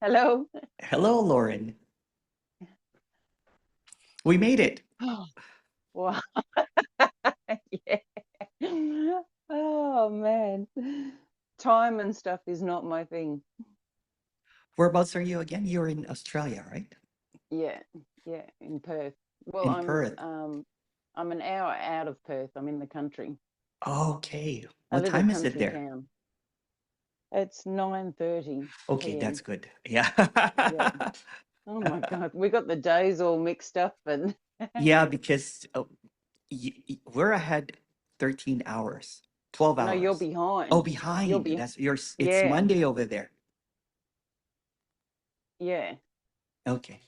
Hello. Hello, Laurin. We made it. Wow. Yeah. Oh man. Time and stuff is not my thing. Whereabouts are you again? You're in Australia, right? Yeah. Yeah, in Perth. Well, In Perth. I'm an hour out of Perth. I'm in the country. Okay. A What little time is it country there? town. It's 9:30 Okay, that's p.m. good. Yeah. Yeah. Oh my God. We got the days all mixed up and Yeah, because we're ahead 13 hours, 12 no, you're hours. Oh, behind. You're behind. be That's yours. It's Yeah. Monday over there. Yeah. Okay.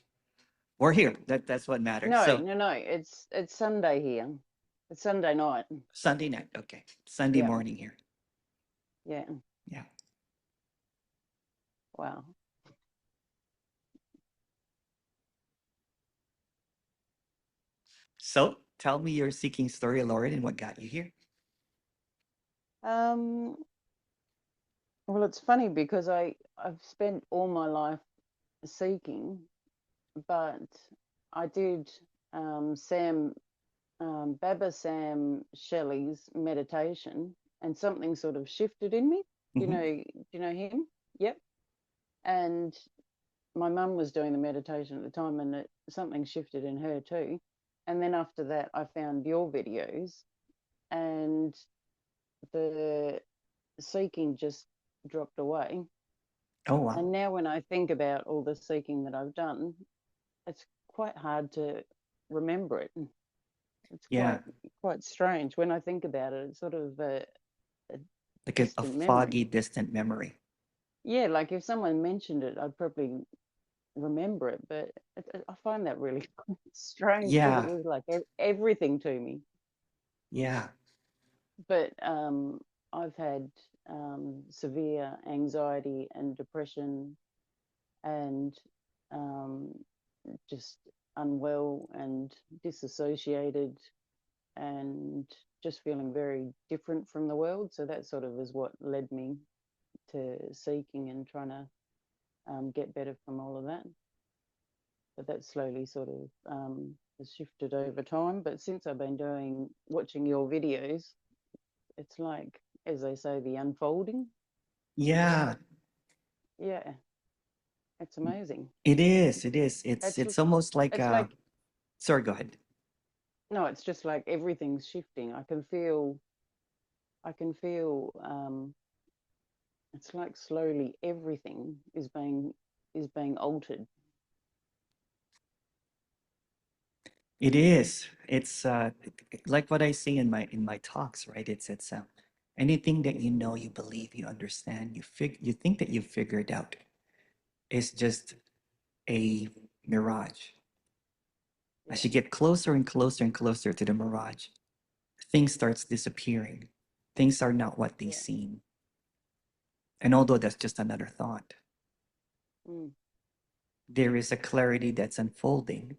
We're here. That's what matters. No, So no, no. It's Sunday here. It's Sunday night. Sunday night. Okay. Sunday Yeah, morning here. yeah. Yeah. Wow. So tell me your seeking story, Lauren, and what got you here. Um, well, it's funny because I've spent all my life seeking, but I did Baba Sam Shelley's meditation, and something sort of shifted in me. Hmm. Do you know him? Yep. And my mum was doing the meditation at the time, and something shifted in her too. And then after that, I found your videos, and the seeking just dropped away. Oh, wow. And now when I think about all the seeking that I've done, it's quite hard to remember it. It's Yeah. quite strange when I think about it. It's sort of a Like a distant memory. foggy, distant memory. Yeah, like if someone mentioned it, I'd probably remember it, but I find that really strange because it Yeah. was like everything to me. Yeah. But I've had severe anxiety and depression and um, just unwell and disassociated and just feeling very different from the world. So that sort of is what led me to seeking and trying to get better from all of that. But that slowly sort of has shifted over time. But since I've been watching your videos, it's like, as they say, the unfolding. Yeah. Yeah, it's amazing. It is. It is. It's It's almost like it's like sorry, go ahead. no, it's just like everything's shifting. I can feel it's like slowly everything is being altered. It is. It's like what I say in my talks, right? It's anything that you know, you believe, you understand, you think that you've figured out is just a mirage. As Yeah, you get closer and closer and closer to the mirage, things starts disappearing. Things are not what they yeah. seem. And although that's just another thought, Mm, there is a clarity that's unfolding.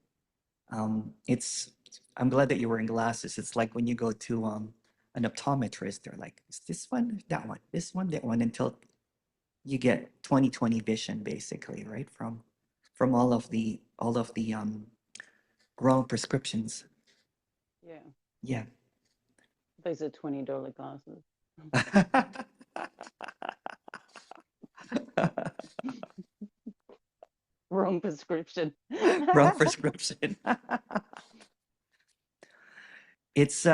It's I'm glad that you're wearing glasses. It's like when you go to an optometrist, they're like, is this one, that one, this one, that one, until you get 20/20 vision, basically, right? From all of the wrong prescriptions. yeah. Yeah. These are $20 glasses. Wrong prescription. Wrong prescription. It's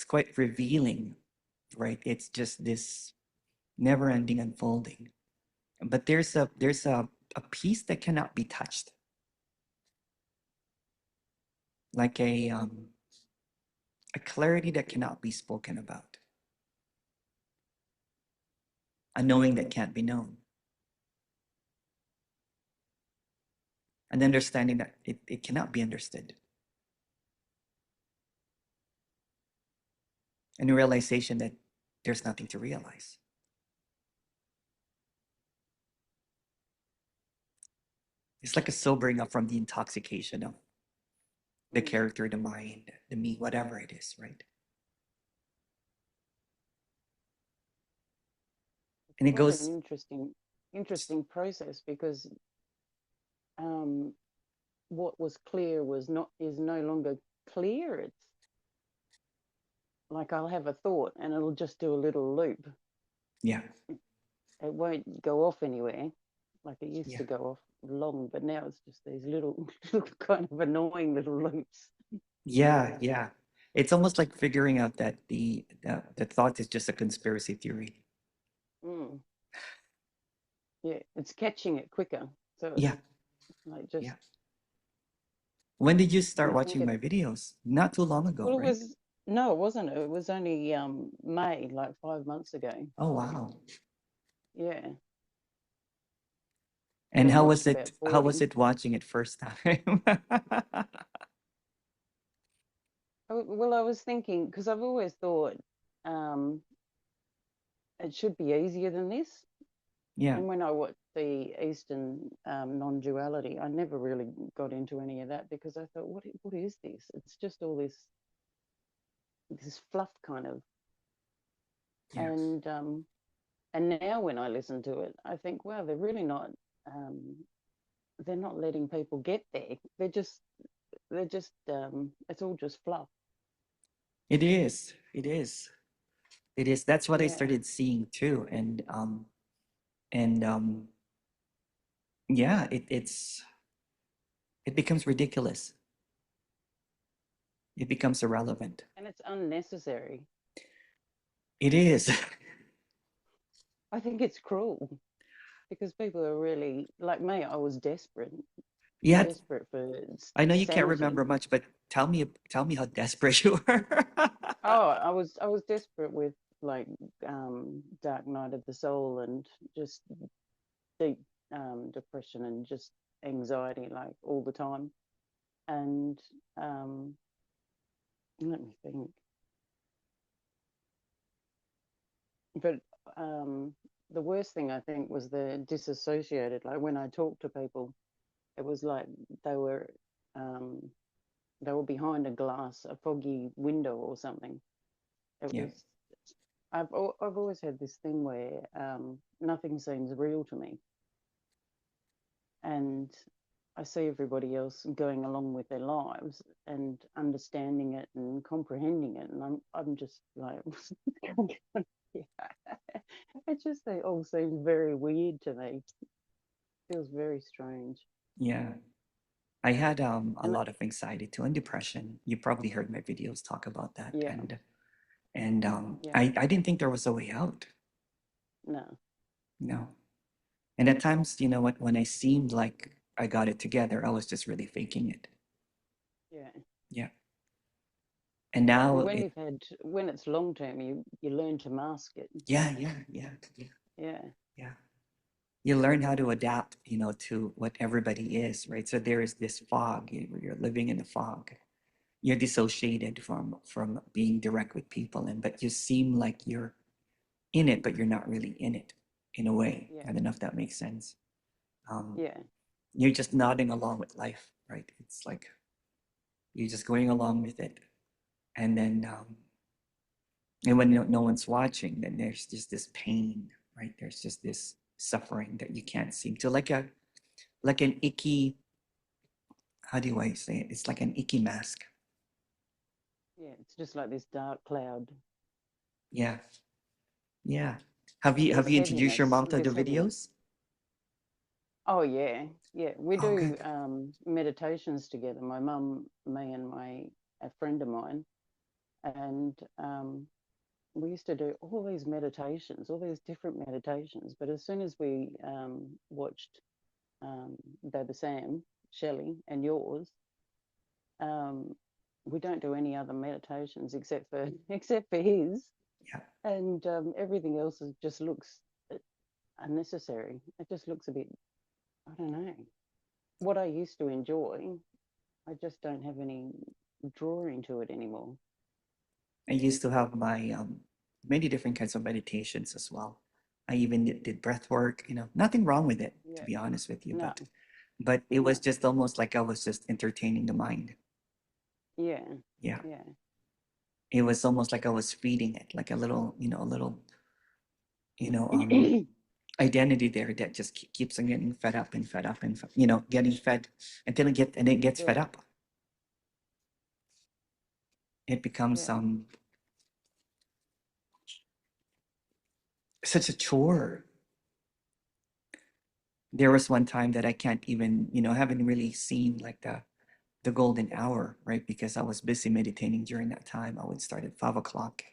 quite revealing, right? It's just this never-ending unfolding. But there's a piece that cannot be touched, like a clarity that cannot be spoken about, a knowing that can't be known, an understanding that it cannot be understood, and a realization that there's nothing to realize. It's like a sobering up from the intoxication of the Mm. character, the mind, the me, whatever it is, right? And it Quite an goes, interesting. interesting process because um, what was clear is no longer clear. It's like I'll have a thought and it'll just do a little loop. Yeah. It won't go off anywhere like it used Yeah. to go off long, but now it's just these little, little kind of annoying little loops. Yeah. Yeah. It's almost like figuring out that the thought is just a conspiracy theory. Mm, yeah, it's catching it quicker. So it's Yeah. like just, Yeah. When did you and start I think watching it, my videos? Not too long ago, well, it right? was, no, it wasn't. It was only May, like 5 months ago. Oh, wow. Yeah. But And I've how was watched it? about How was 40. it watching it first time? Well, I was thinking, because I've always thought um, it should be easier than this. Yeah, And when I watched the Eastern non-duality, I never really got into any of that because I thought, what is this? It's just all this fluff kind of. yeah. And now when I listen to it, I think, wow, they're really not. Um, they're not letting people get there. It's all just fluff. It is. It is. It is. That's what I Yeah. started seeing too. And yeah, it becomes ridiculous. It becomes irrelevant. And it's unnecessary. It is. I think it's cruel because people are really like me. I was desperate, Yeah, desperate for I know you can't sanity. remember much, but tell me how desperate you were. Oh, I was desperate with like Dark Night of the Soul and just deep depression and just anxiety like all the time. And um, let me think. But um, the worst thing I think was the disassociated. Like when I talked to people, it was like they were um, they were behind a glass, a foggy window or something. It Yeah. was. I've always had this thing where nothing seems real to me, and I see everybody else going along with their lives and understanding it and comprehending it, and I'm just like, yeah. It just they all seems very weird to me. Feels very strange. Yeah. I had a And lot of anxiety too and depression. You probably heard my videos talk about that. yeah, And yeah, I didn't think there was a way out. no, No. And at times, you know what, when I seemed like I got it together, I was just really faking it. yeah. Yeah. And Well, now when it, you've had when it's long term, you learn to mask it. yeah, yeah, yeah, yeah, Yeah, yeah. You learn how to adapt, to what everybody is, right? So there is this fog. You're living in the fog. You're dissociated from being direct with people, and but you seem like you're in it, but you're not really in it, in a way. yeah, I don't know if that makes sense. Um, yeah, you're just nodding along with life, right? It's like you're just going along with it, and then and when no one's watching, then there's just this pain, right? There's just this suffering that you can't seem to, like an icky, how do I say it? It's like an icky mask. yeah. It's just like this dark cloud, Yeah, yeah. Have you introduced your mom to the this heaviness. videos? Oh yeah, yeah. We Oh, do good. meditations together. My mum, me, and a friend of mine, and we used to do all these meditations, all these different meditations. But as soon as we watched Baby Sam, Shelley, and yours, um, we don't do any other meditations except for except for his, Yeah. and everything else just looks unnecessary. It just looks a bit, I don't know. What I used to enjoy, I just don't have any drawing to it anymore. I used to have my many different kinds of meditations as well. I even did breath work, nothing wrong with it, to Yeah. be honest with you, No, but it was no. just almost like I was just entertaining the mind. Yeah. Yeah. Yeah. It was almost like I was feeding it, like a little, you know, identity there that just keeps on getting fed up and fed up and getting fed until it gets fed Yeah. up. It becomes Yeah. such a chore. There was one time that I can't even, haven't really seen like the golden hour, right? Because I was busy meditating during that time. I would start at 5 o'clock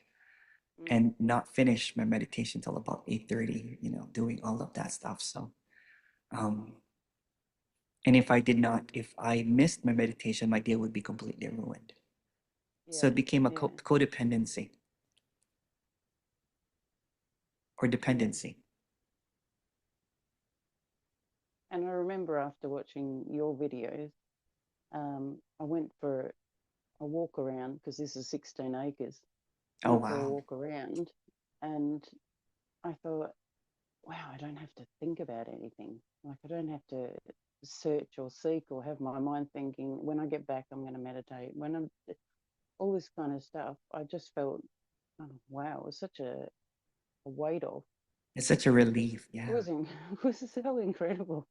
Mm. and not finish my meditation till about 8:30, doing all of that stuff. So, um, and if I missed my meditation, my day would be completely ruined. So Yeah. it became a Yeah. codependency or Yeah. dependency. And I remember after watching your videos, I went for a walk around because this is 16 acres. Oh, Went for a wow. walk around, and I thought, wow, I don't have to think about anything. Like, I don't have to search or seek or have my mind thinking, when I get back, I'm going to meditate. When I'm all this kind of stuff, I just felt, oh, wow, it was such a weight off. It's such a relief. It Yeah. was, it was so incredible.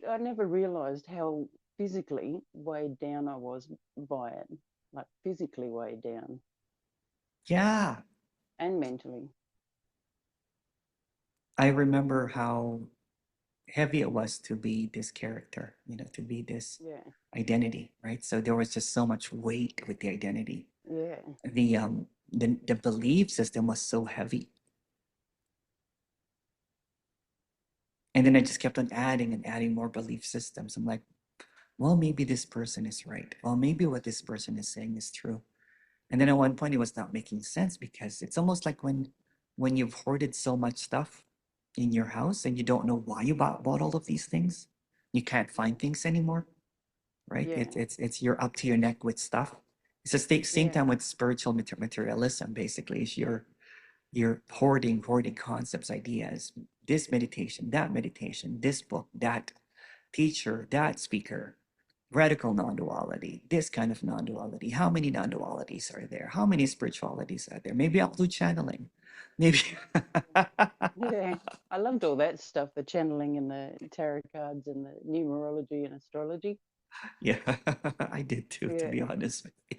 I never realized how physically weighed down I was by it, like physically weighed down Yeah. and mentally. I remember how heavy it was to be this character, to be this Yeah, identity, right? So there was just so much weight with the identity. yeah, The belief system was so heavy. And then I just kept on adding and adding more belief systems. I'm like, well, maybe this person is right. Well, maybe what this person is saying is true. And then at one point it was not making sense because it's almost like when you've hoarded so much stuff in your house and you don't know why you bought all of these things. You can't yeah, find things anymore, right? yeah, It's you're up to your neck with stuff. It's the same yeah, time with spiritual materialism. Basically, is you're hoarding concepts, ideas. This meditation, this book, that teacher, that speaker, radical non-duality, this kind of non-duality. How many non-dualities are there? How many spiritualities are there? Maybe I'll do channeling. Maybe. yeah. I loved all that stuff, the channeling and the tarot cards and the numerology and astrology. Yeah, I did too, to Yeah. be honest with you.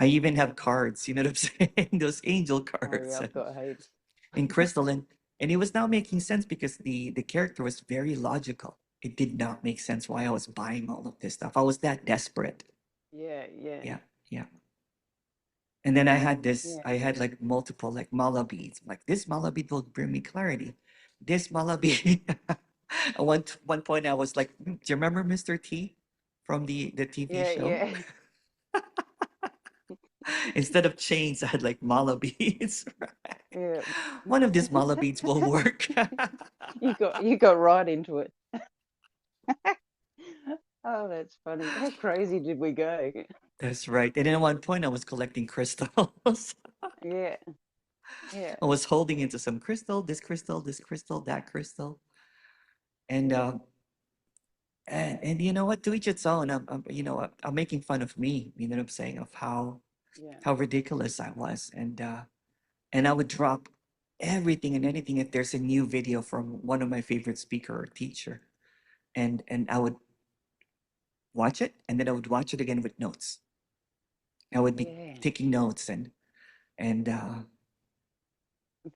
I even have cards, you know what I'm saying? Those angel Oh, yeah, cards I've got heaps. in crystal, and it was now making sense because the character was very logical. It did not make sense why I was buying all of this stuff. I was that desperate. Yeah, yeah, Yeah, yeah. And then yeah, I had like multiple like mala beads. Like this mala bead will bring me clarity. This mala bead. At one point I was like, do you remember Mr. T from the TV yeah, show? yeah, Instead of chains, I had like mala beads. Right? yeah. One of these mala beads will work. You got right into it. Oh, that's funny. How crazy did we go? That's right. And then at one point I was collecting crystals. Yeah, yeah, I was holding into some crystal, this crystal, this crystal, that crystal. And yeah, and you know what? To each its own. I'm making fun of me. You know what I'm saying? Of yeah, how ridiculous I was, and I would drop everything and anything if there's a new video from one of my favorite speaker or teacher, and I would watch it, and then I would watch it again with notes. I would be yeah. taking notes and uh,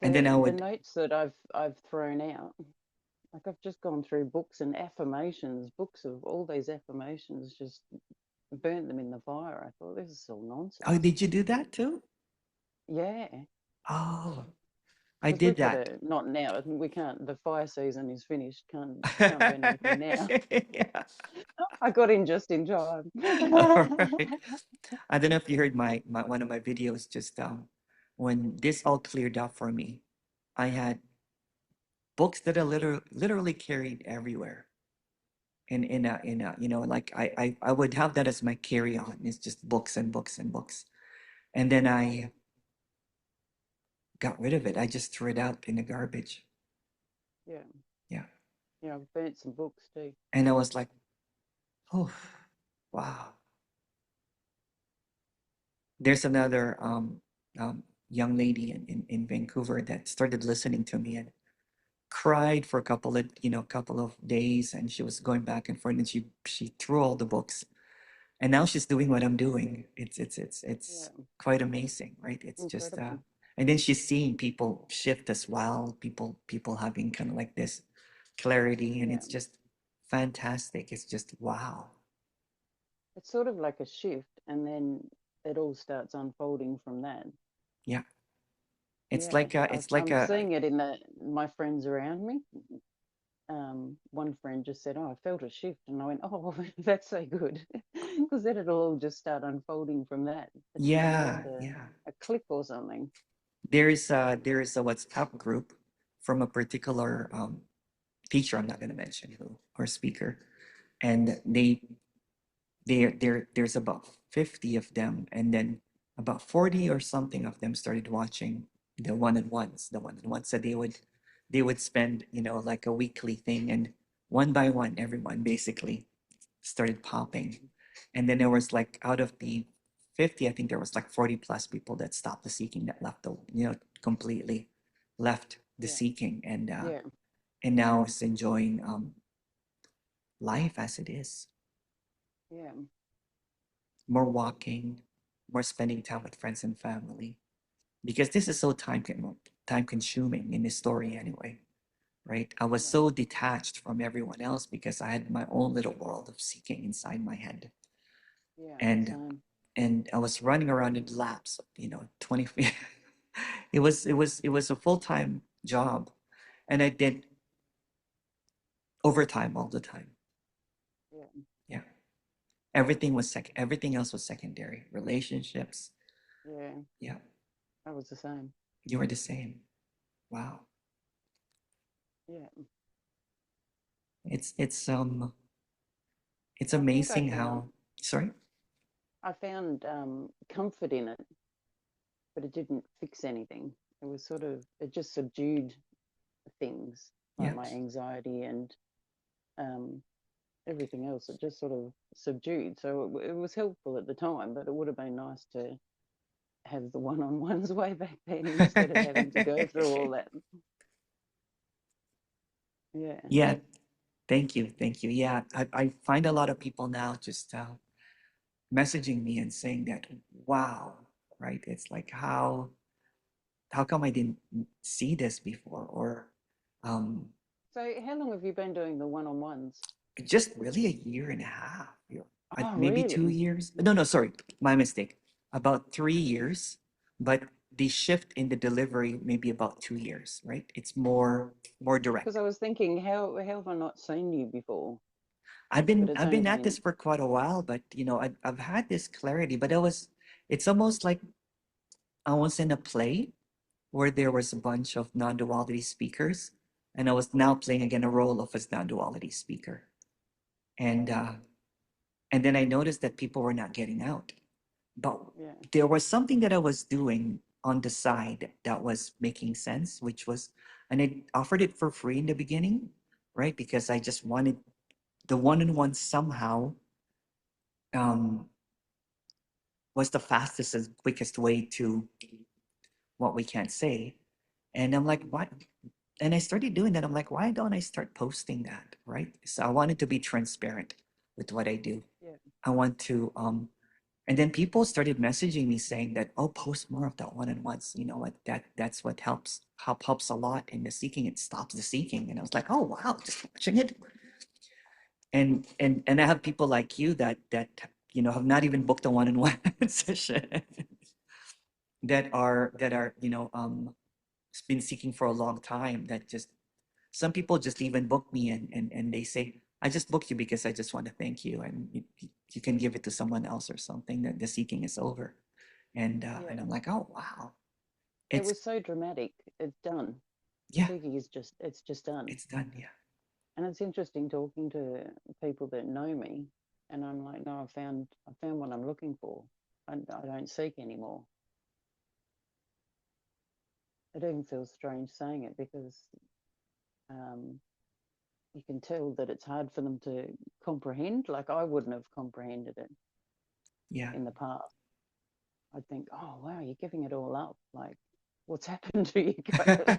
and then I The would. notes that I've thrown out, like I've just gone through books and affirmations, books of all these affirmations, just burnt them in the fire. I thought this is all Oh, nonsense. did you do that too? Yeah, Oh, I because did we've got that. to not now. We can't. The fire season is finished. Can't burn anything now. Yeah. I got in just in time. All right. I don't know if you heard my one of my videos just when this all cleared up for me. I had books that I literally carried everywhere. In a like I would have that as my carry-on. It's just books and books and books. And then I got rid of it. I just threw it out in the garbage. Yeah, Yeah. yeah. I've burnt some books too. And I was like, oh wow. There's another young lady in Vancouver that started listening to me, cried for a couple of couple of days, and she was going back and forth, and she threw all the books, and now she's doing what I'm doing. It's Yeah. quite amazing, right? It's just Incredible. and then she's seeing people shift as well, people having kind of like this clarity, and Yeah. it's just fantastic. It's just wow. It's sort of like a shift, and then it all starts unfolding from that. Yeah, Yeah, it's like I'm a seeing it in my friends around me. One friend just said, "Oh, I felt a shift," and I went, "Oh, that's so good," because then it'll all just start unfolding from that. It's like just yeah, yeah. a click or something. There is a WhatsApp group from a particular teacher. I'm not going to mention who or speaker, and there's about 50 of them, and then about 40 or something of them started watching the one-on-ones that they would spend like a weekly thing, and one by one everyone basically started popping, and then there was like out of the 50, I think there was like 40 plus people that stopped the seeking, that left the completely left the Yeah, seeking, yeah, and now is enjoying life as it is. yeah, More walking, more spending time with friends and family. Because this is so time consuming in this story anyway, right? I was yeah, so detached from everyone else because I had my own little world of seeking inside my head. yeah. And Same. and I was running around in laps of, 20 feet. It was a full-time job, and I did overtime all the time. Yeah, Yeah. Everything else was secondary. Relationships. yeah. Yeah. I was the same. You were the same. Wow. Yeah, It's I think amazing how, sorry. I found comfort in it, but it didn't fix anything. It was sort of it just subdued things like Yeah. my anxiety and um, everything else. It just sort of subdued. So it was helpful at the time, but it would have been nice to have the one-on-ones way back then instead of having to go through all that. Yeah, Yeah. Thank you. Thank you. Yeah. I find a lot of people now just messaging me and saying that, wow, right? It's like, how come I didn't see this before? Or um, so how long have you been doing the one-on-ones? just really a year and a half, Oh, maybe two really? years. No, no, sorry, my mistake. About 3 years, but the shift in the delivery maybe about 2 years, right? It's more Because direct. I was thinking, how have I not seen you before? I've But been it's I've only been at this been, for quite a while, but I've had this clarity, but it's almost like I was in a play where there was a bunch of non-duality speakers, and I was now playing again a role of a non-duality speaker. And and then I noticed that people were not getting out. But yeah, there was something that I was doing on the side that was making sense, which was, and I offered it for free in the beginning, right? Because I just wanted the one-on-one somehow um, was the fastest and quickest way to what we can't say. And I'm like, what? And I started doing that. I'm like, why don't I start posting that, right? So I wanted to be transparent with what I do. yeah, I want to and then people started messaging me saying that, oh, post more of that one-on-ones. You know what? That's what helps a lot in the seeking. It stops the seeking. And I was like, oh wow, just watching it. And I have people like you that have not even booked a one-on-one session, that are been seeking for a long time, that just some people just even book me, and they say, I just booked you because I just want to thank you, and you can give it to someone else or something, that the seeking is over. And yeah. I'm like, oh wow, It it's was so dramatic. It's done. yeah, Seeking is it's just done. it's done. Yeah, And it's interesting talking to people that know me, and I'm like, no, I found what I'm looking for. I don't seek anymore. It even feels strange saying it because um, you can tell that it's hard for them to comprehend. Like I wouldn't have comprehended it yeah, in the past. I'd think, oh wow, you're giving it all up. Like, what's happened to you kind of.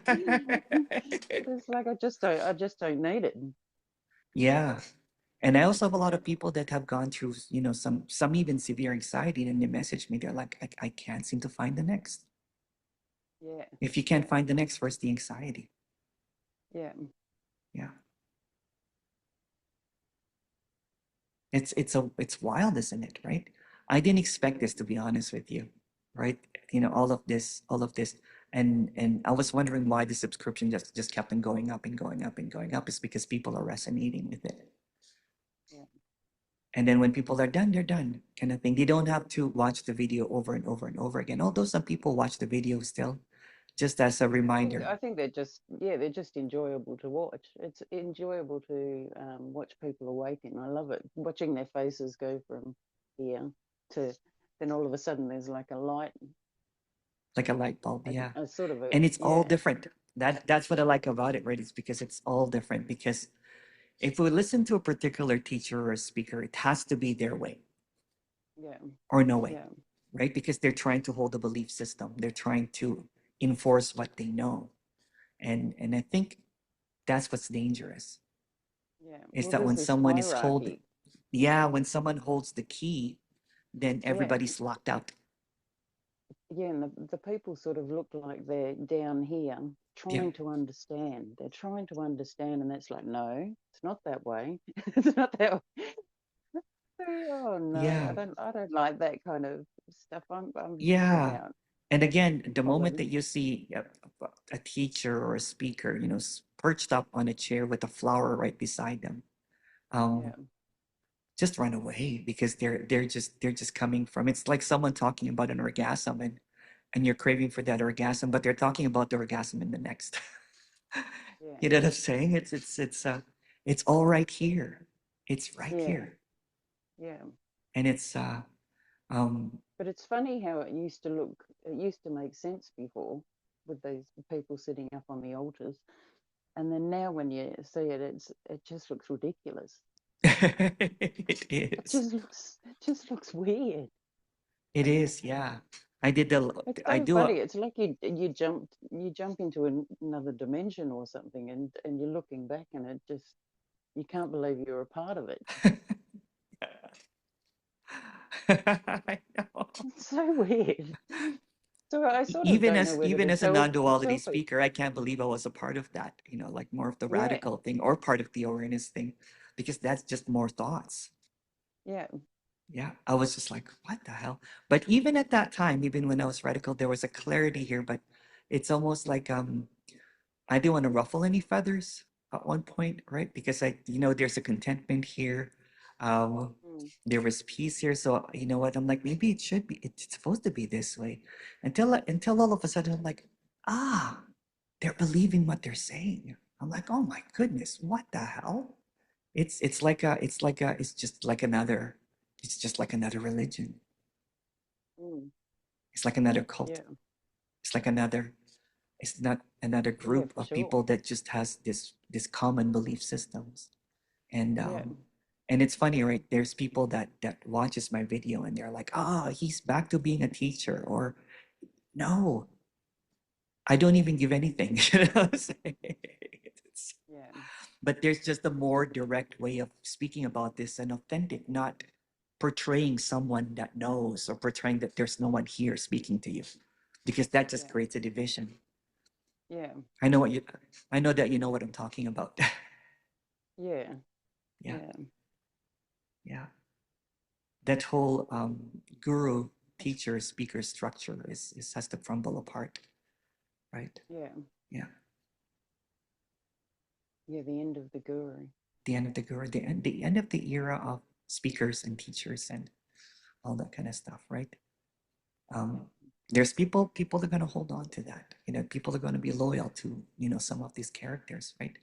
But it's like I just don't need it. Yeah. And I also have a lot of people that have gone through, some even severe anxiety, and they message me. They're like, I can't seem to find the next. Yeah, If you can't yeah, find the next, where's the anxiety? yeah. Yeah. It's wild, isn't it? Right? I didn't expect this, to be honest with you. Right? All of this. And I was wondering why the subscription just kept on going up and going up and going up. It's because people are resonating with it. Yeah. And then when people are done, they're done, kind of thing. They don't have to watch the video over and over and over again. Although some people watch the video still, just as a reminder. I think they're just, yeah, they're just enjoyable to watch. It's enjoyable to watch people awaken. I love it, watching their faces go from here to then all of a sudden there's like a light, Like a light bulb, yeah. a sort of a, And it's all yeah, different. That's what I like about it, right? It's because it's all different. Because if we listen to a particular teacher or a speaker, it has to be their way yeah, or no way, yeah, right? Because they're trying to hold a belief system. They're trying to enforce what they know. And I think that's what's dangerous. yeah. Is Well, that there's when this someone is hold hierarchy. yeah, when someone holds the key, then Yeah, everybody's locked out. yeah, and the people sort of look like they're down here Yeah. trying to understand. They're trying to understand, and that's like, no, it's not that way. It's not that way. Oh no, Yeah. I don't like that kind of stuff. I'm Yeah. out. And again, the Not moment that living. you see a teacher or a speaker, perched up on a chair with a flower right beside them, um, Yeah, just run away because they're just coming from. It's like someone talking about an orgasm, and you're craving for that orgasm, but they're talking about the orgasm in the next. yeah, You know what I'm saying? It's all right here. It's right yeah, here, yeah. and it's um But it's funny how it used to look. It used to make sense before with these people sitting up on the altars, and then now when you see it, it just looks ridiculous. it is. It just looks weird. It is, yeah. I did the It's I so do funny. a It's like you jump into another dimension or something, and you're looking back, and it just you can't believe you're a part of it. I know. It's so weird. So I sort of Even don't know as whether even to as a non-duality tell people. speaker, I can't believe I was a part of that, like more of the Yeah, radical thing or part of the awareness thing, because that's just more thoughts. yeah, Yeah, I was just like, what the hell? But even at that time, even when I was radical, there was a clarity here, but it's almost like I didn't want to ruffle any feathers at one point, right? Because there's a contentment here. mm, There was peace here. So you know what? I'm like, maybe it should be. It's supposed to be this way. Until all of a sudden, I'm like, they're believing what they're saying. I'm like, oh my goodness, what the hell? It's just like another religion. mm, It's like another cult. yeah, It's like another it's not another yeah, group for of sure. people that just has this common belief systems. and Yeah, um and it's funny, right? There's people that watches my video and they're like, he's back to being a teacher, or no, I don't even give anything. You know what I'm saying? yeah, But there's just a more direct way of speaking about this and authentic, not portraying someone that knows or portraying that there's no one here speaking to you, because that just yeah, creates a division. yeah, I know what you I know that you know what I'm talking about. yeah, Yeah, yeah. yeah. That whole guru teacher speaker structure is has to crumble apart, right? Yeah, Yeah. yeah. The end of the guru. The end of the guru, the end of the era of speakers and teachers and all that kind of stuff, right? Yeah, Um, there's people are gonna hold on to that. People are gonna be loyal to, some of these characters, right?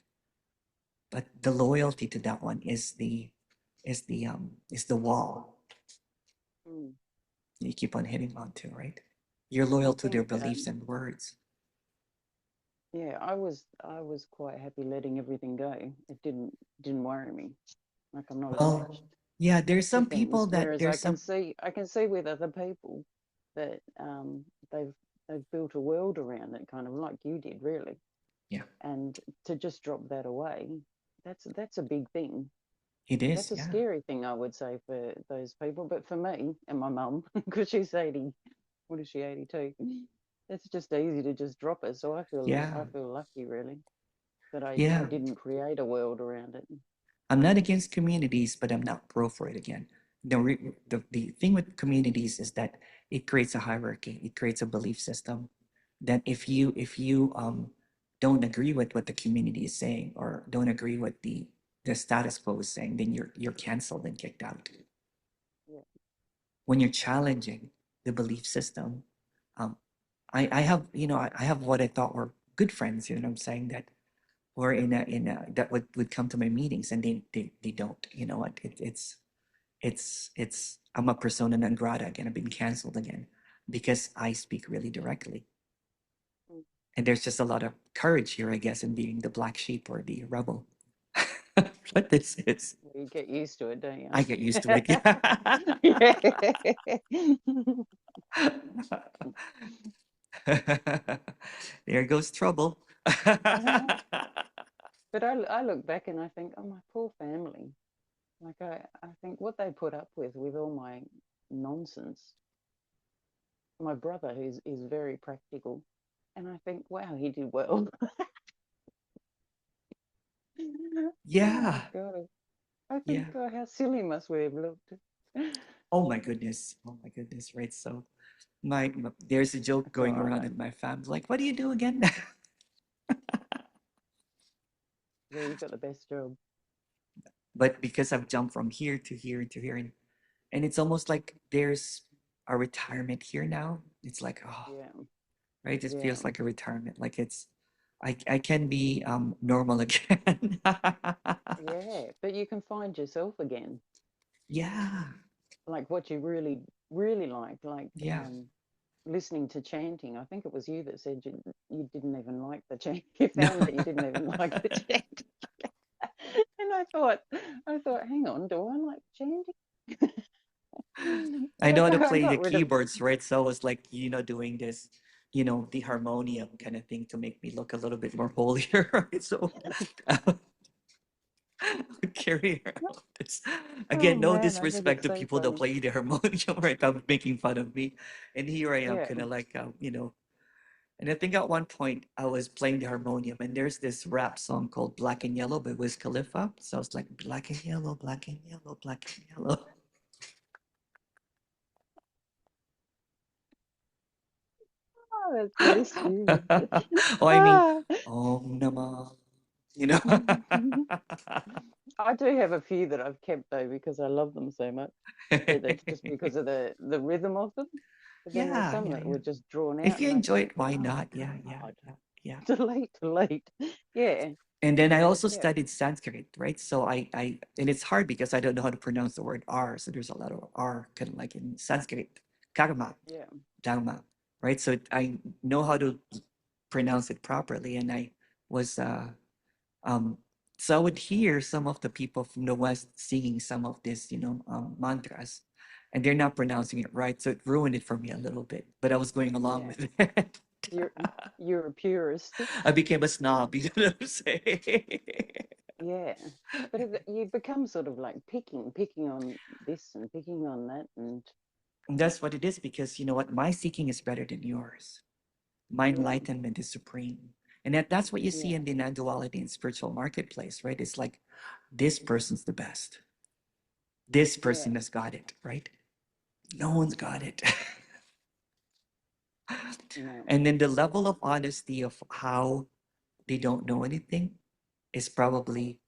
But the loyalty to that one is the wall mm. you keep on hitting onto, right? You're I loyal to their think beliefs and words. yeah, I was quite happy letting everything go. It didn't worry me. Like I'm not Well, attached yeah, there's to some people things. that Whereas there's some I can see with other people that they've they've built a world around it, kind of like you did, really. Yeah, And to just drop that away, that's a big thing. it is. That's a Yeah, scary thing, I would say, for those people. But for me and my mum, because she's 80, what is she, 82? It's just easy to just drop it. So yeah, I feel lucky, really, that I yeah. didn't create a world around it. I'm not against communities, but I'm not pro for it again. The thing with communities is that it creates a hierarchy. It creates a belief system that if you don't agree with what the community is saying or don't agree with the status quo is saying, then you're canceled and kicked out. Yeah, When you're challenging the belief system, um, I have I have what I thought were good friends. You know what I'm saying, that were in a that would come to my meetings, and they don't. You know what? It's I'm a persona non grata again. I've been canceled again because I speak really directly. mm, And there's just a lot of courage here, I guess, in being the black sheep or the rebel. yeah. What this is. You get used to it, don't I you? get used to it. Yeah. Yeah. There goes trouble. But I look back and I think, oh, my poor family. Like I think what they put up with all my nonsense. My brother, who's is very practical, and I think, wow, he did well. Oh Yeah. God, I think, Yeah. God, how silly must we have looked? Oh my goodness. Oh my goodness. Right. So there's a joke That's all going right, around though. in my family. Like, what do you do again? Yeah, you got the best job. But because I've jumped from here to here to here, and it's almost like there's a retirement here now. It's like, oh, Yeah, right. It yeah, feels like a retirement. Like I can be normal again. yeah. But you can find yourself again, Yeah. like what you really like Yeah. listening to chanting. I think it was you that said you didn't even like the chant. You found that you didn't even like the chant. And I thought, hang on, do I like chanting? I But know how to I play the got rid of. keyboards, right? So I was like, doing this, the harmonium kind of thing to make me look a little bit more holier, right? So I would carry around this. Oh Again, no man, I think disrespect it's to so people that funny. play the harmonium, right? I'm making fun of me. And here I am, Yeah, kind of like, and I think at one point I was playing the harmonium, and there's this rap song called Black and Yellow by Wiz Khalifa. So I was like, black and yellow, black and yellow, black and yellow. oh, that's so stupid. Oh, I mean, Ah. Om Namah, you know? I do have a few that I've kept though because I love them so much. But that's just because of the rhythm of them. But then there's Yeah, some yeah, that yeah. were just drawn If out, you and I enjoy thought, it, why oh not? Yeah, yeah, God, yeah, yeah. delete, delete. Yeah, And then I also yeah, studied Sanskrit, right? So and it's hard because I don't know how to pronounce the word R. So there's a lot of R, kind of like in Sanskrit, karma, yeah, dharma, right? So I know how to pronounce it properly, and I was um, so I would hear some of the people from the West singing some of this, mantras, and they're not pronouncing it right. So it ruined it for me a little bit, but I was going along yeah. with it. You're you're a purist. I became a snob, you know what I'm saying? Yeah, but you become sort of like picking on this and picking on that, and And that's what it is because you know what? My seeking is better than yours. My yeah, enlightenment is supreme. And that's what you see yeah, in the non-duality and spiritual marketplace, right? It's like this person's the best. This yeah, person has got it, right? No one's got it. no, And then the level of honesty of how they don't know anything is probably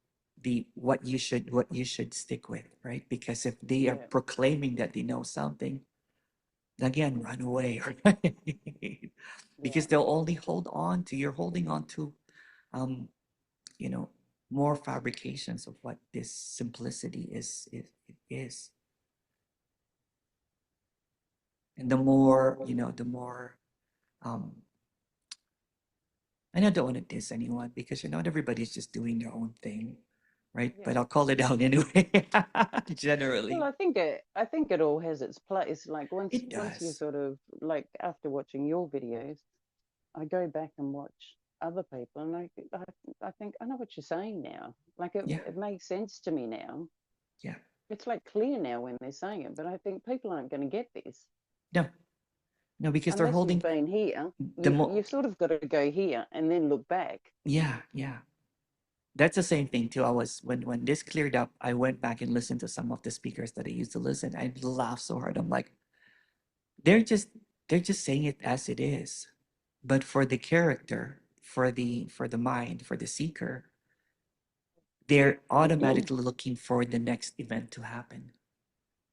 the what you should stick with, right? Because if they are yeah, proclaiming that they know something, again, run away, right? yeah, Because they'll only hold on to you're holding on to um, you know, more fabrications of what this simplicity is. And the more, the more um and I don't want to diss anyone because not everybody's just doing their own thing. right? Yeah. But I'll call it out anyway. Well, Generally, I think it all has its place. Like it once you does. sort of like after watching your videos, I go back and watch other people, and I think I know what you're saying now. Like Yeah, it makes sense to me now. yeah. It's like clear now when they're saying it, but I think people aren't going to get this No, no, because they're unless you've holding been here. the mo. You've sort of got to go here and then look back. Yeah, yeah. That's the same thing too. I was when this cleared up, I went back and listened to some of the speakers that I used to listen. I laughed so hard. I'm like, they're just they're just saying it as it is. But for the character, for the mind, for the seeker, they're automatically looking for the next event to happen.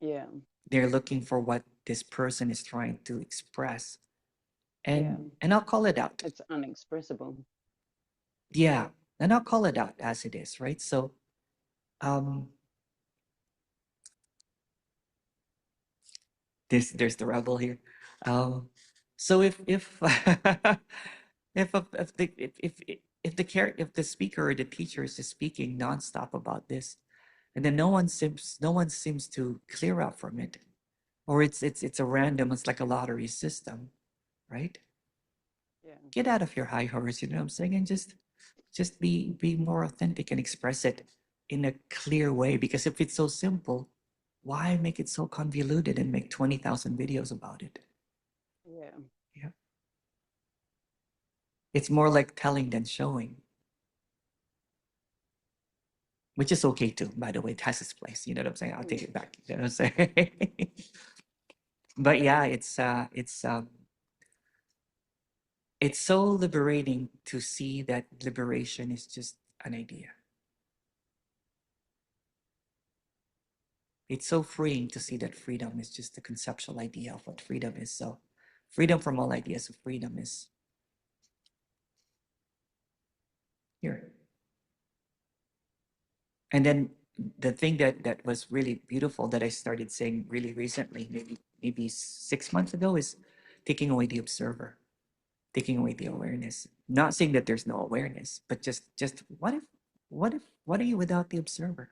Yeah, They're looking for what this person is trying to express. yeah. And I'll call it out. It's unexpressible. Yeah. And I'll call it out as it is, right? So um there's the rebel here. Um so if if the if the if the speaker or the teacher is just speaking nonstop about this, and then no one seems to clear up from it, or it's a random, it's like a lottery system, right? Yeah, Get out of your high horse, you know what I'm saying, and just be more authentic and express it in a clear way. Because if it's so simple, why make it so convoluted and make 20,000 videos about it? yeah, Yeah, it's more like telling than showing, which is okay too, by the way. It has its place, you know what I'm saying. I'll take it back, you know what I'm saying. But yeah, it's so liberating to see that liberation is just an idea. It's so freeing to see that freedom is just a conceptual idea of what freedom is. So freedom from all ideas of freedom is here. And then the thing that was really beautiful that I started saying really recently, maybe 6 months ago, is taking away the observer, taking away the awareness. Not saying that there's no awareness, but just what are you without the observer?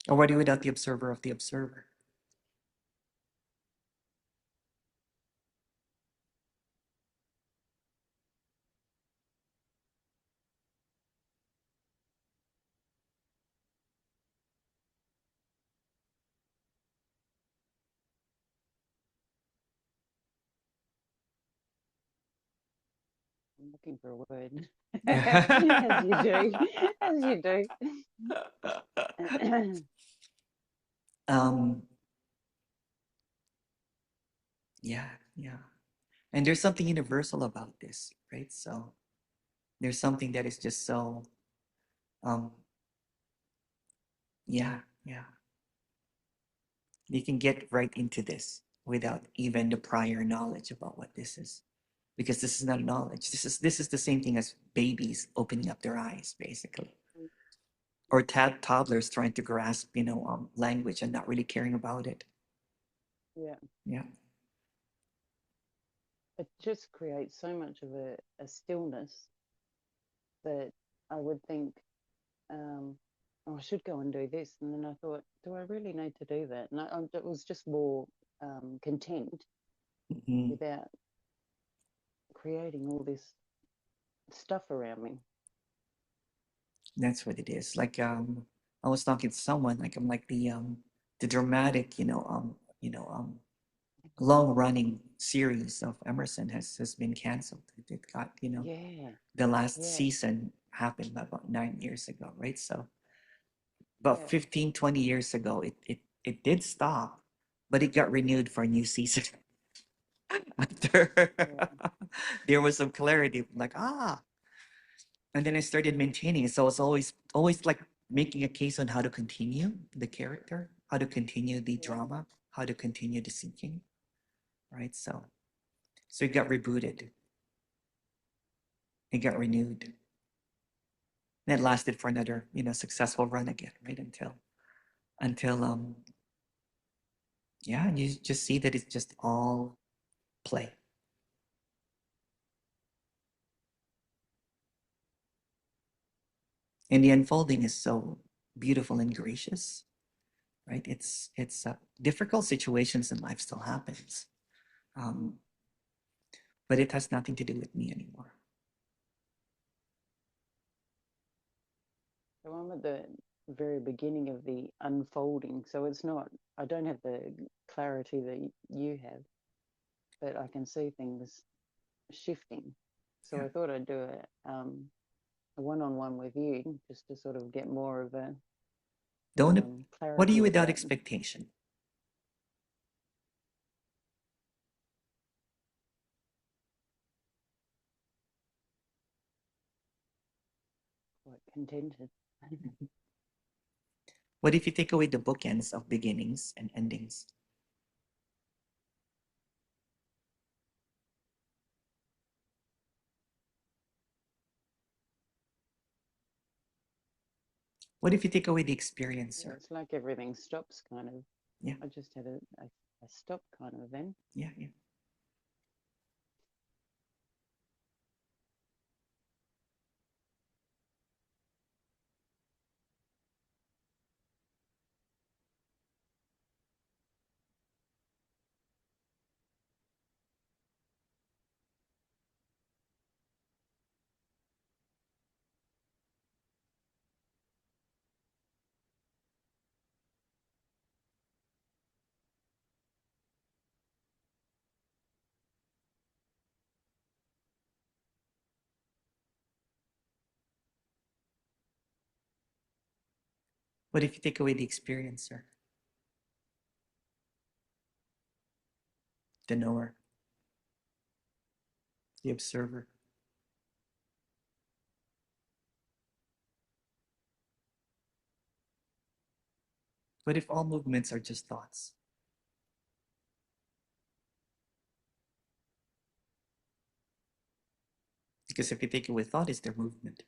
Or what are you without the observer of the observer? I'm looking for a word. As you do, as you do. um, yeah, yeah. And there's something universal about this, right? So there's something that is just so, um, yeah, yeah. You can get right into this without even the prior knowledge about what this is, because this is not knowledge. This is the same thing as babies opening up their eyes, basically, or toddlers trying to grasp, language and not really caring about it. Yeah, Yeah. it just creates so much of a stillness that I would think, um, oh, I should go and do this. And then I thought, do I really need to do that? And it was just more content Mhm. without creating all this stuff around me. That's what it is. Like I was talking to someone, like I'm like the dramatic, long running series of Emerson has been canceled. It got, Yeah, the last yeah, season happened about 9 years ago, right? So about yeah, 15, 20 years ago, it did stop, but it got renewed for a new season after yeah, there was some clarity, like, and then I started maintaining it. So it's always like making a case on how to continue the character, how to continue the yeah, drama, how to continue the seeking, right? So it got rebooted, it got renewed. And it lasted for another, successful run again, right? Until yeah, and you just see that it's just all play. And the unfolding is so beautiful and gracious, right? It's difficult situations in life still happens, um, but it has nothing to do with me anymore. So I'm at the very beginning of the unfolding. So it's not, I don't have the clarity that you have, but I can see things shifting. So Yeah. I thought I'd do a one-on-one with you just to sort of get more of a Don't. What are you clarity of without that. expectation? Quite contented. What if you take away the bookends of beginnings and endings? What if you take away the Yeah, experiencer? it's like everything stops kind of. Yeah, I just had a stop kind of then. yeah, yeah. What if you take away the experiencer, the knower, the observer? What if all movements are just thoughts? Because if you take away thought, is their movement.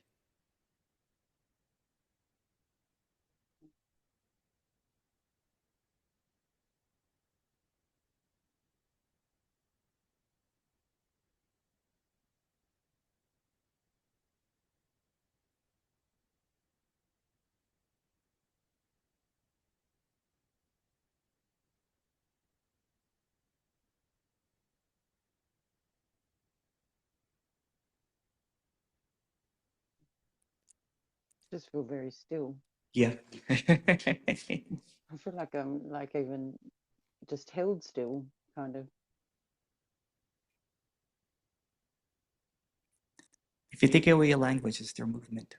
Just feel very still. Yeah. I feel like I'm like even just held still, kind of. If you take away a language, is their movement.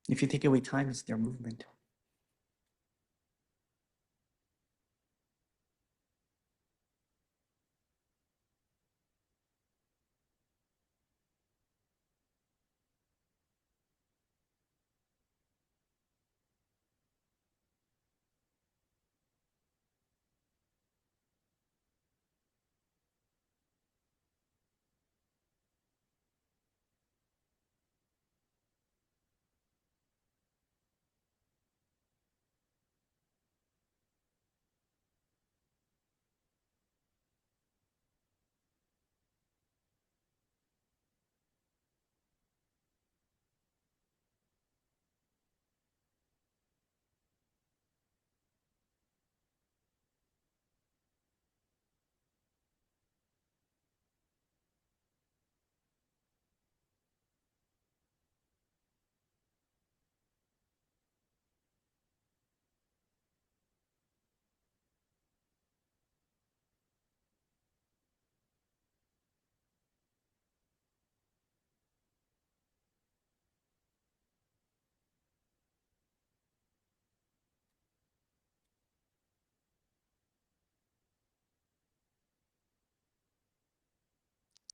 If you take away time, is their movement.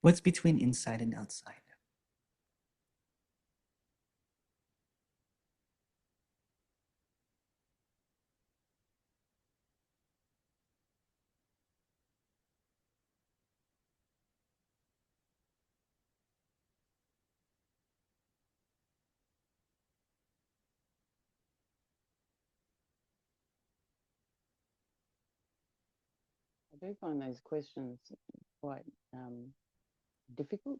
What's between inside and outside? I do find those questions quite difficult.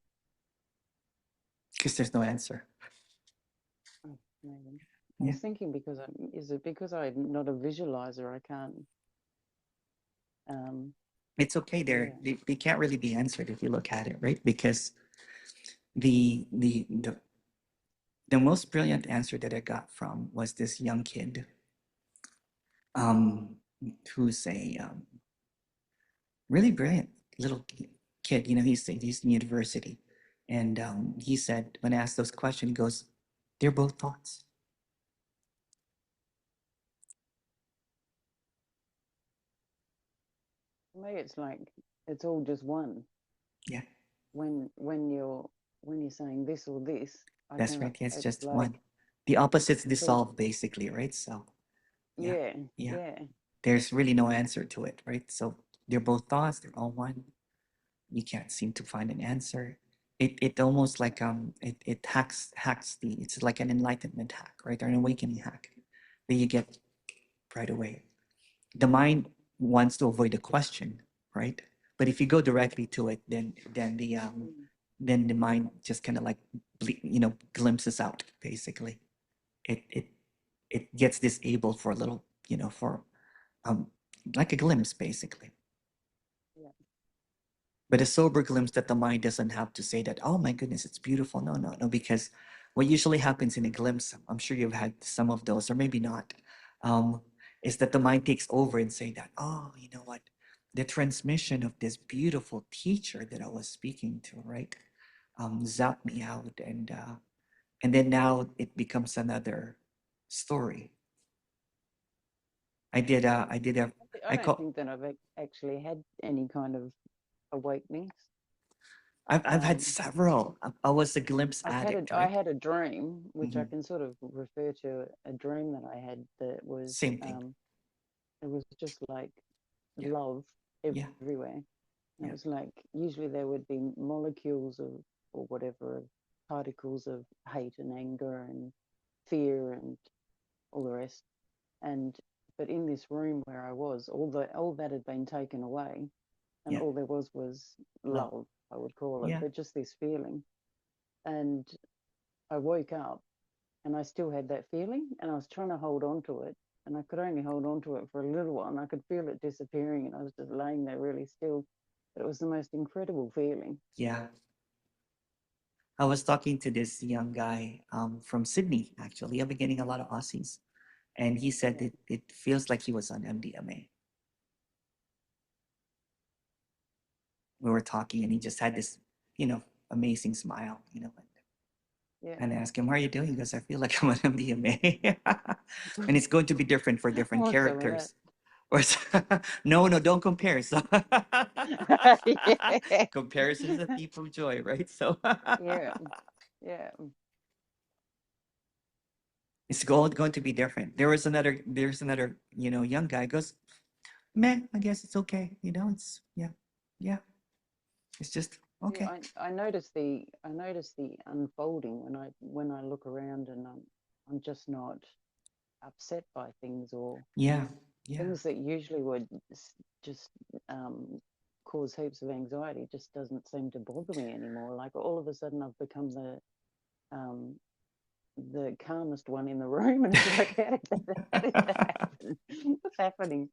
Because there's no answer. Oh, maybe. I Yeah. was thinking is it because I'm not a visualizer? I can't. Um, It's okay there. yeah. They can't really be answered if you look at it, right? Because the the the the most brilliant answer that I got from was this young kid, um, who's a really brilliant little kid. You know, he's in university, and he said when I asked those questions, he goes, "They're both thoughts." For me, it's like it's all just one. Yeah, When you're saying this or this, I that's cannot. right. Yeah, it's It's just one. like The opposites it's all. dissolve, basically, right? So yeah, Yeah, yeah. yeah, There's really no answer to it, right? So they're both thoughts. They're all one. You can't seem to find an answer. It almost yeah, like it hacks the, it's like an enlightenment hack, right? Or an awakening hack that you get right away. The mind wants to avoid the question, right? But if you go directly to it, mm, then the mind just kind of like you know, glimpses out, basically. It gets disabled for a little, you know, for um like a glimpse, basically. yeah, But a sober glimpse that the mind doesn't have to say that, oh my goodness, it's beautiful. No, no, no, because what usually happens in a glimpse, I'm sure you've had some of those, or maybe not, um, is that the mind takes over and say that, oh, you know what, the transmission of this beautiful teacher that I was speaking to, right, zapped me out, and then now it becomes another story. I did a, I I don't call, think that I've actually had any kind of awakenings. I've had Um, several. I was a glimpse addict, I right? had a dream, which I Hmm. can sort of refer to a dream that I had that was Same thing. it was just like Yeah, love yeah, everywhere. And it yeah, was like usually there would be molecules of or whatever particles of hate and anger and fear and all the rest. And but in this room where I was, all that had been taken away, and yeah. all there was Love. love, I would call it, Yeah, but just this feeling. And I woke up and I still had that feeling, and I was trying to hold on to it, and I could only hold on to it for a little while, and I could feel it disappearing, and I was just laying there really still. But it was the most incredible feeling. yeah. I was talking to this young guy from Sydney, actually. I've been getting a lot of Aussies. And he said Yeah, it feels like he was on MDMA. We were talking and he just had this, you know, amazing smile, you know. yeah. And I asked him, how are you doing? He goes, I feel like I'm on MDMA. And it's going to be different for I different want some of that. characters. Or no, no, don't compare. So Yeah, comparison is a thief of joy, right? So yeah, yeah, it's going to be different. There's another, you know, young guy goes, man, I guess it's okay. You know, it's yeah, yeah. It's just yeah. okay. I notice the unfolding when I look around, and I'm just not upset by things or Yeah, yeah, things that usually would just um, cause heaps of anxiety. Just doesn't seem to bother me anymore. Like all of a sudden, I've become um, the calmest one in the room, and it's like, how did that happen? What's happening?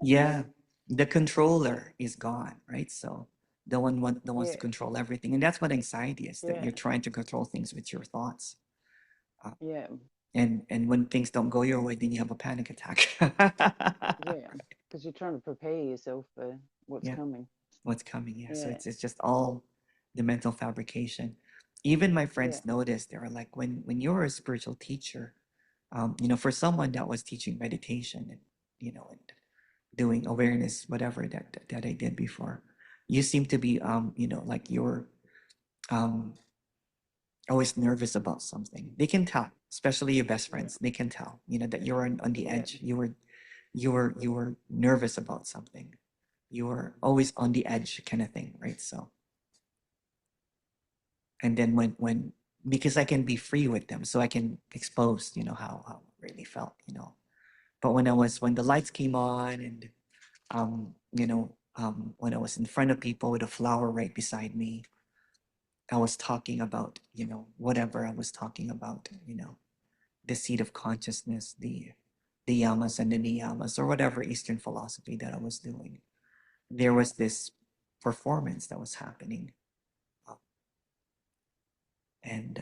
yeah. The controller is gone, right? So the wants to Yeah, control everything, and that's what anxiety is. That yeah, you're trying to control things with your thoughts. Uh, yeah, and when things don't go your way, then you have a panic attack. yeah. Because you're trying to prepare yourself for what's Yeah, coming. what's coming? Yeah, so Yeah, it's just all the mental fabrication. Even my yeah, friends noticed. They were like, when you're a spiritual teacher, you know, for someone that was teaching meditation and, you know, and doing awareness, whatever that I did before, you seem to be like you're um always nervous about something. They can tell, especially your best Yeah. friends. They can tell, that you're on the Yeah. edge. You were nervous about something. You were always on the edge, kind of thing, right? So, and then when because I can be free with them, so I can expose, how it really felt, But when the lights came on, and when I was in front of people with a flower right beside me, I was talking about, whatever I was talking about, the seat of consciousness, the yamas and the niyamas, or whatever Eastern philosophy that I was doing. There was this performance that was happening, uh, and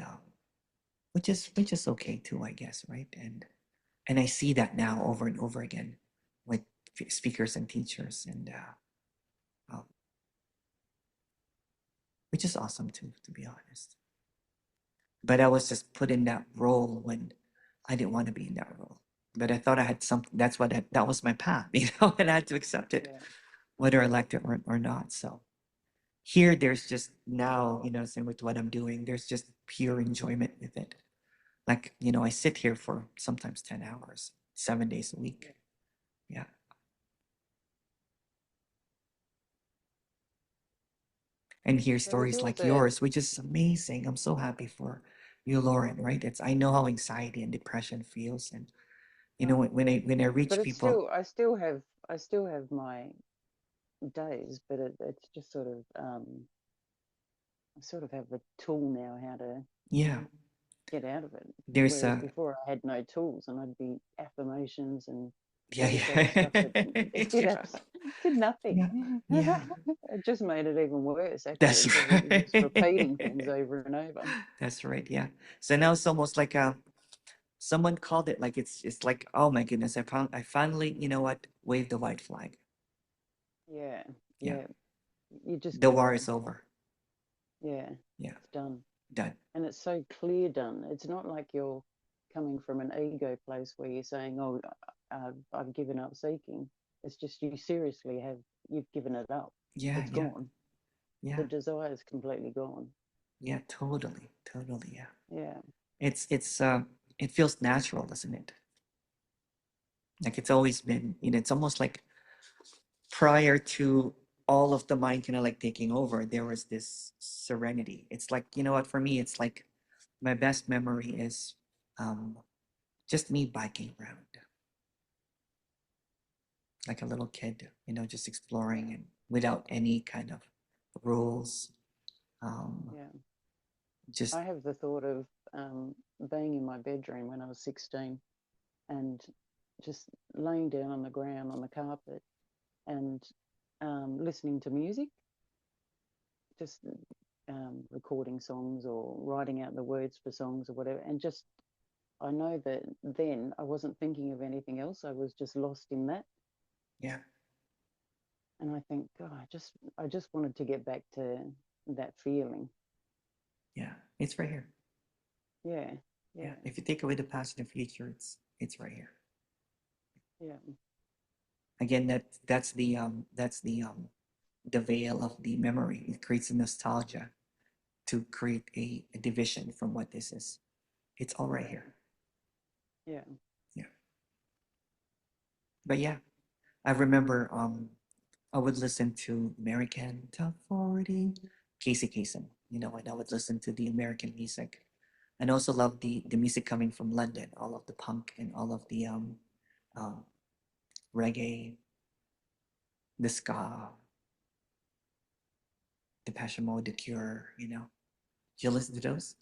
which is okay too, I guess, right? And I see that now over and over again with speakers and teachers, and um, which is awesome too, to be honest. But I was just put in that role when I didn't want to be in that role. But I thought I had something. That was my path, and I had to accept it, Yeah. whether I liked it or not. So here, there's just now, same with what I'm doing. There's just pure enjoyment with it. Like, I sit here for sometimes 10 hours, 7 days a week. Yeah. And hear But it's stories like also, yours, which is amazing. I'm so happy for you, Laurin, right? I know how anxiety and depression feels. And, when I but reach it's people, still, I still have my days, but it's just sort of, I sort of have a tool now how to yeah, get out of it. there's Whereas a, before I had no tools, and I'd be affirmations and yeah, all this other stuff yeah, that it did yeah, did nothing. yeah, yeah. It just made it even worse actually, That's because it was repeating things right. over and over. That's right. Yeah. So now it's almost like someone called it like it's like, oh my goodness, I finally, waved the white flag. Yeah, Yeah. yeah. You just The give war up. is over. Yeah, Yeah. it's done. Done. And it's so clear done. It's not like you're coming from an ego place where you're saying, "Oh, I've given up seeking." It's just you seriously have you've given it up. Yeah, It's yeah, gone. The yeah, desire is completely gone. yeah, totally. Totally, yeah. Yeah, It feels natural, doesn't it? Like it's always been, it's almost like prior to all of the mind kind of like taking over, there was this serenity. It's like, you know what, for me, it's like my best memory is um just me biking around like a little kid, just exploring and without any kind of rules. Um, yeah. just I have the thought of being in my bedroom when I was 16 and just laying down on the ground on the carpet and listening to music, just recording songs or writing out the words for songs or whatever. And just, I know that then I wasn't thinking of anything else. I was just lost in that. yeah, And I think, God, I just wanted to get back to that feeling. yeah, it's right here. Yeah, Yeah, yeah, if you take away the past and the future, it's right here. yeah, Again, that's the veil of the memory. It creates a nostalgia to create a division from what this is. It's all right here. yeah. Yeah, but yeah, I remember I would listen to American Top 40, Casey Kasem, and I would listen to the American music. And also love the music coming from London, all of the punk and all of the um, reggae, the ska, the Passion Mode, the Cure. Did you listen to those?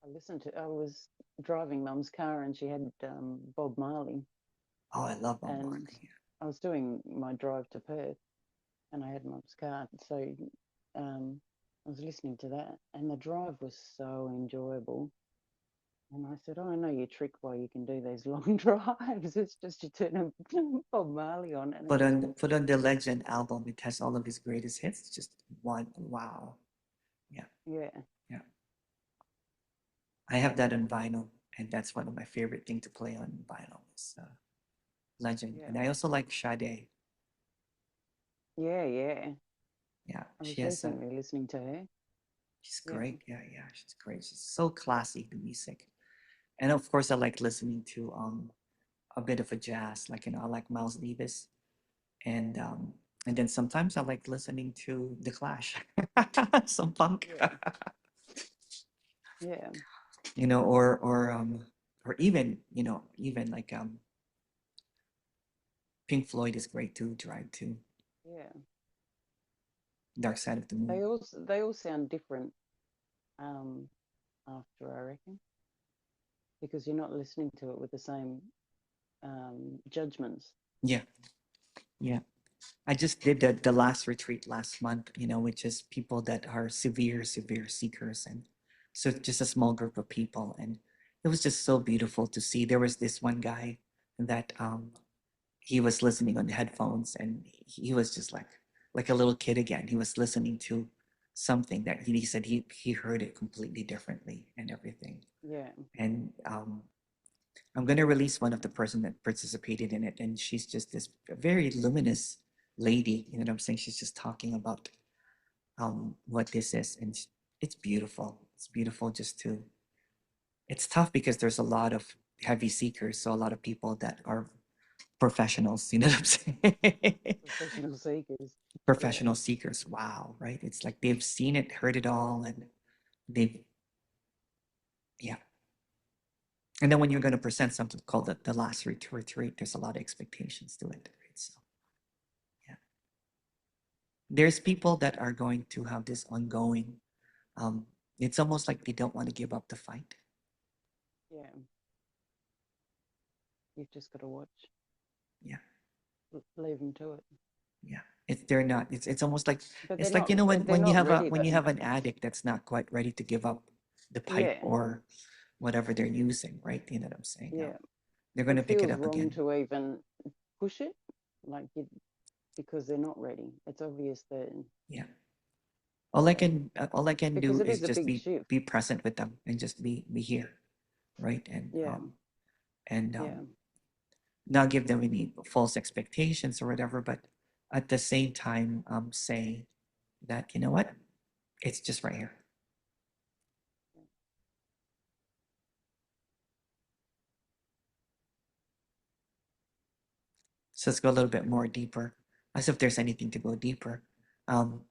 I was driving mum's car and she had Bob Marley, Oh, I love Bob and Marley. I was doing my drive to Perth and I had mum's car. So I was listening to that and the drive was so enjoyable. And I said, "Oh, I know your trick why you can do these long drives. It's just you turn Bob Marley on and it Put just, on put on the Legend album. It has all of his greatest hits. Just one. Wow. Yeah, yeah, yeah. I have that on vinyl, and that's one of my favorite thing to play on vinyl is Legend. yeah, And I also like Sade. Yeah, yeah. Yeah, I she was has a. recently listening to her. She's Yeah, great. Yeah, yeah, she's great. She's so classy, the music. And of course, I like listening to a bit of a jazz, like I like Miles Davis, and um, and then sometimes I like listening to The Clash, some punk, yeah, yeah, you know, or even even like Pink Floyd is great too. Drive to yeah. Dark Side of the Moon. They all sound different. Um, After I reckon, because you're not listening to it with the same judgments. Yeah, yeah. I just did the last retreat last month, which is people that are severe seekers. And so just a small group of people. And it was just so beautiful to see. There was this one guy that he was listening on headphones and he was just like a little kid again. He was listening to something that he said he heard it completely differently and everything. Yeah, And I'm going to release one of the person that participated in it, and she's just this very luminous lady. You know what I'm saying? She's just talking about what this is, and it's beautiful. It's beautiful just to. It's tough because there's a lot of heavy seekers, so a lot of people that are professionals. You know what I'm saying? professional seekers. Yeah, Professional seekers. Wow, right? It's like they've seen it, heard it all, and they've yeah. And then when you're going to present something called the last retreat, there's a lot of expectations to it. Right? So yeah. There's people that are going to have this ongoing um it's almost like they don't want to give up the fight. yeah. You've just got to watch, Yeah, leave them to it. yeah, it's they're not it's almost like But they're it's like not. But they're when you not have a ready when you though. have an addict that's not quite ready to give up the pipe Yeah, or whatever they're using, right? You know what I'm saying? yeah. They're going It to pick it feels up wrong again. to even push it, like you, because they're not ready. It's obvious that. Yeah, Yeah, all I can because do it is is a just big shift. be present with them and just be here, right? Yeah, And yeah, not give them any false expectations or whatever, but at the same time, say that, you know what, it's just right here. So let's go a little bit more deeper, as if there's anything to go deeper. Um,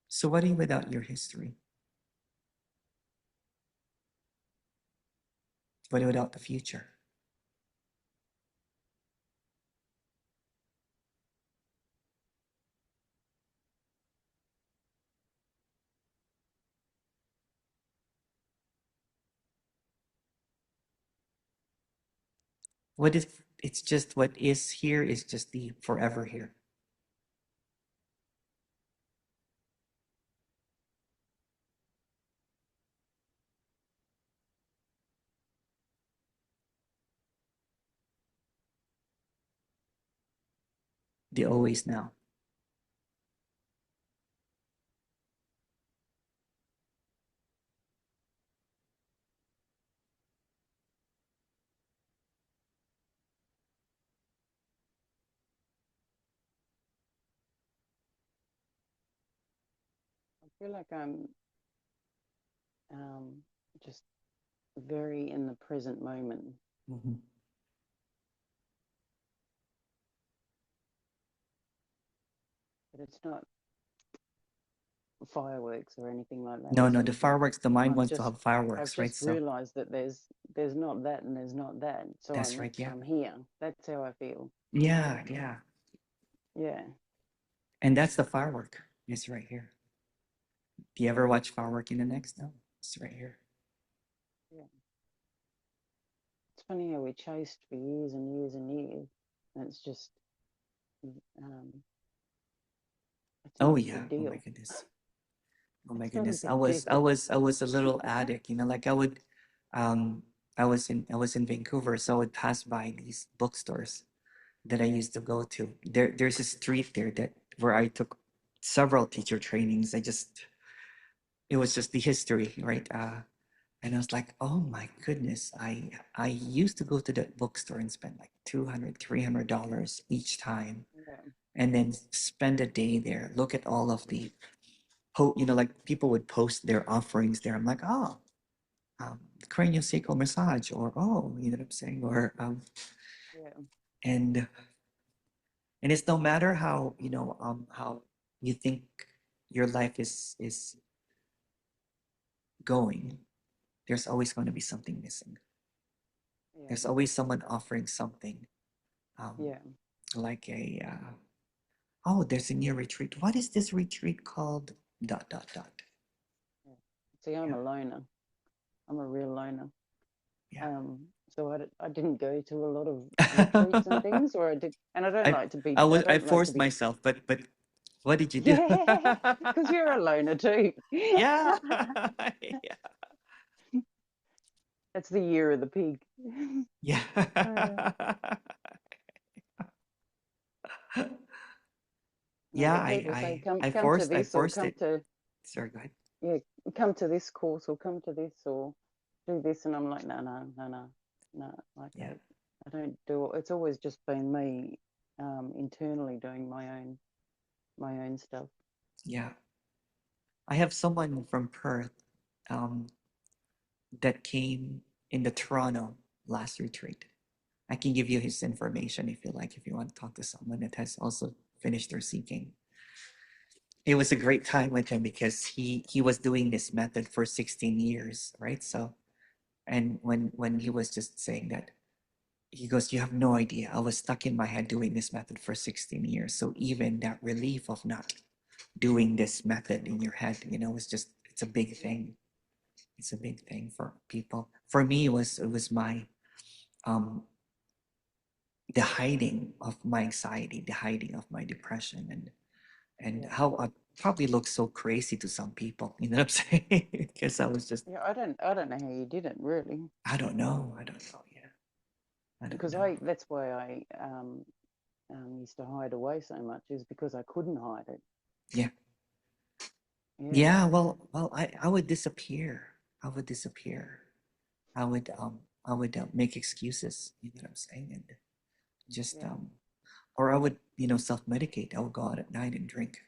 so what are you without your history? What are you without the future? What if it's just what is here is just the forever here, the always now? I feel like I'm um, just very in the present moment, Mhm. but it's not fireworks or anything like that. No, It's no, the just that fireworks, the mind I've wants to just have I've fireworks, right? just So realized that there's not that and there's not that. So that's right. Yeah. I'm here. That's how I feel. Yeah, yeah. Yeah, And that's the firework. It's right here. Do you ever watch firework in the next? No, it's right here. yeah. It's funny how we chased for years and years and years, and um, it's Oh not a yeah. big Oh my deal. goodness. Oh my It's not a goodness. big deal. I was a little addict, like um I was in Vancouver, so I would pass by these bookstores that I used to go to. There's a street there that where I took several teacher trainings. It was just the history, right? And I was like, oh my goodness, I used to go to that bookstore and spend like $200, $300 each time. Yeah, and then spend a day there. Look at all of the like people would post their offerings there. I'm like, oh, craniosacral massage, or oh, you know what I'm saying, or Yeah. and it's no matter how how you think your life is going, there's always going to be something missing. Yeah. There's always someone offering something, um, Yeah. like a oh, there's a new retreat. What is this retreat called? Dot dot dot. Yeah. See, I'm Yeah, a loner. I'm a real loner. yeah. So I didn't go to a lot of retreats and things, or I did, and I don't I like to be. I I don't like to forced be. myself, but what did you do? Yeah, because you're a loner too. Yeah. Yeah. That's the year of the pig. Yeah. Uh, no, Yeah, but people say come to I this or forced come it. to Sorry, go ahead. yeah come to this course or come to this or do this, and I'm like no. Like Yeah. I don't do it. It's always just been me internally doing my own stuff. Yeah. I have someone from Perth um that came in the Toronto last retreat. I can give you his information if you like, if you want to talk to someone that has also finished their seeking. It was a great time with him because he was doing this method for 16 years, right? So, and when he was just saying that, he goes, you have no idea. I was stuck in my head doing this method for 16 years. So even that relief of not doing this method in your head, it's just, it's a big thing. It's a big thing for people. For me, it was my um the hiding of my anxiety, the hiding of my depression, and Yeah, how I probably look so crazy to some people. You know what I'm saying? Because I was just, yeah. I don't know how you did it really, I don't know. I don't know. Yeah, I don't because know. I that's why I used to hide away so much, is because I couldn't hide it. Yeah, Yeah, yeah. Well, I would disappear. I would disappear. I would make excuses. You know what I'm saying? And just yeah, or I would self medicate. I would go out at night and drink.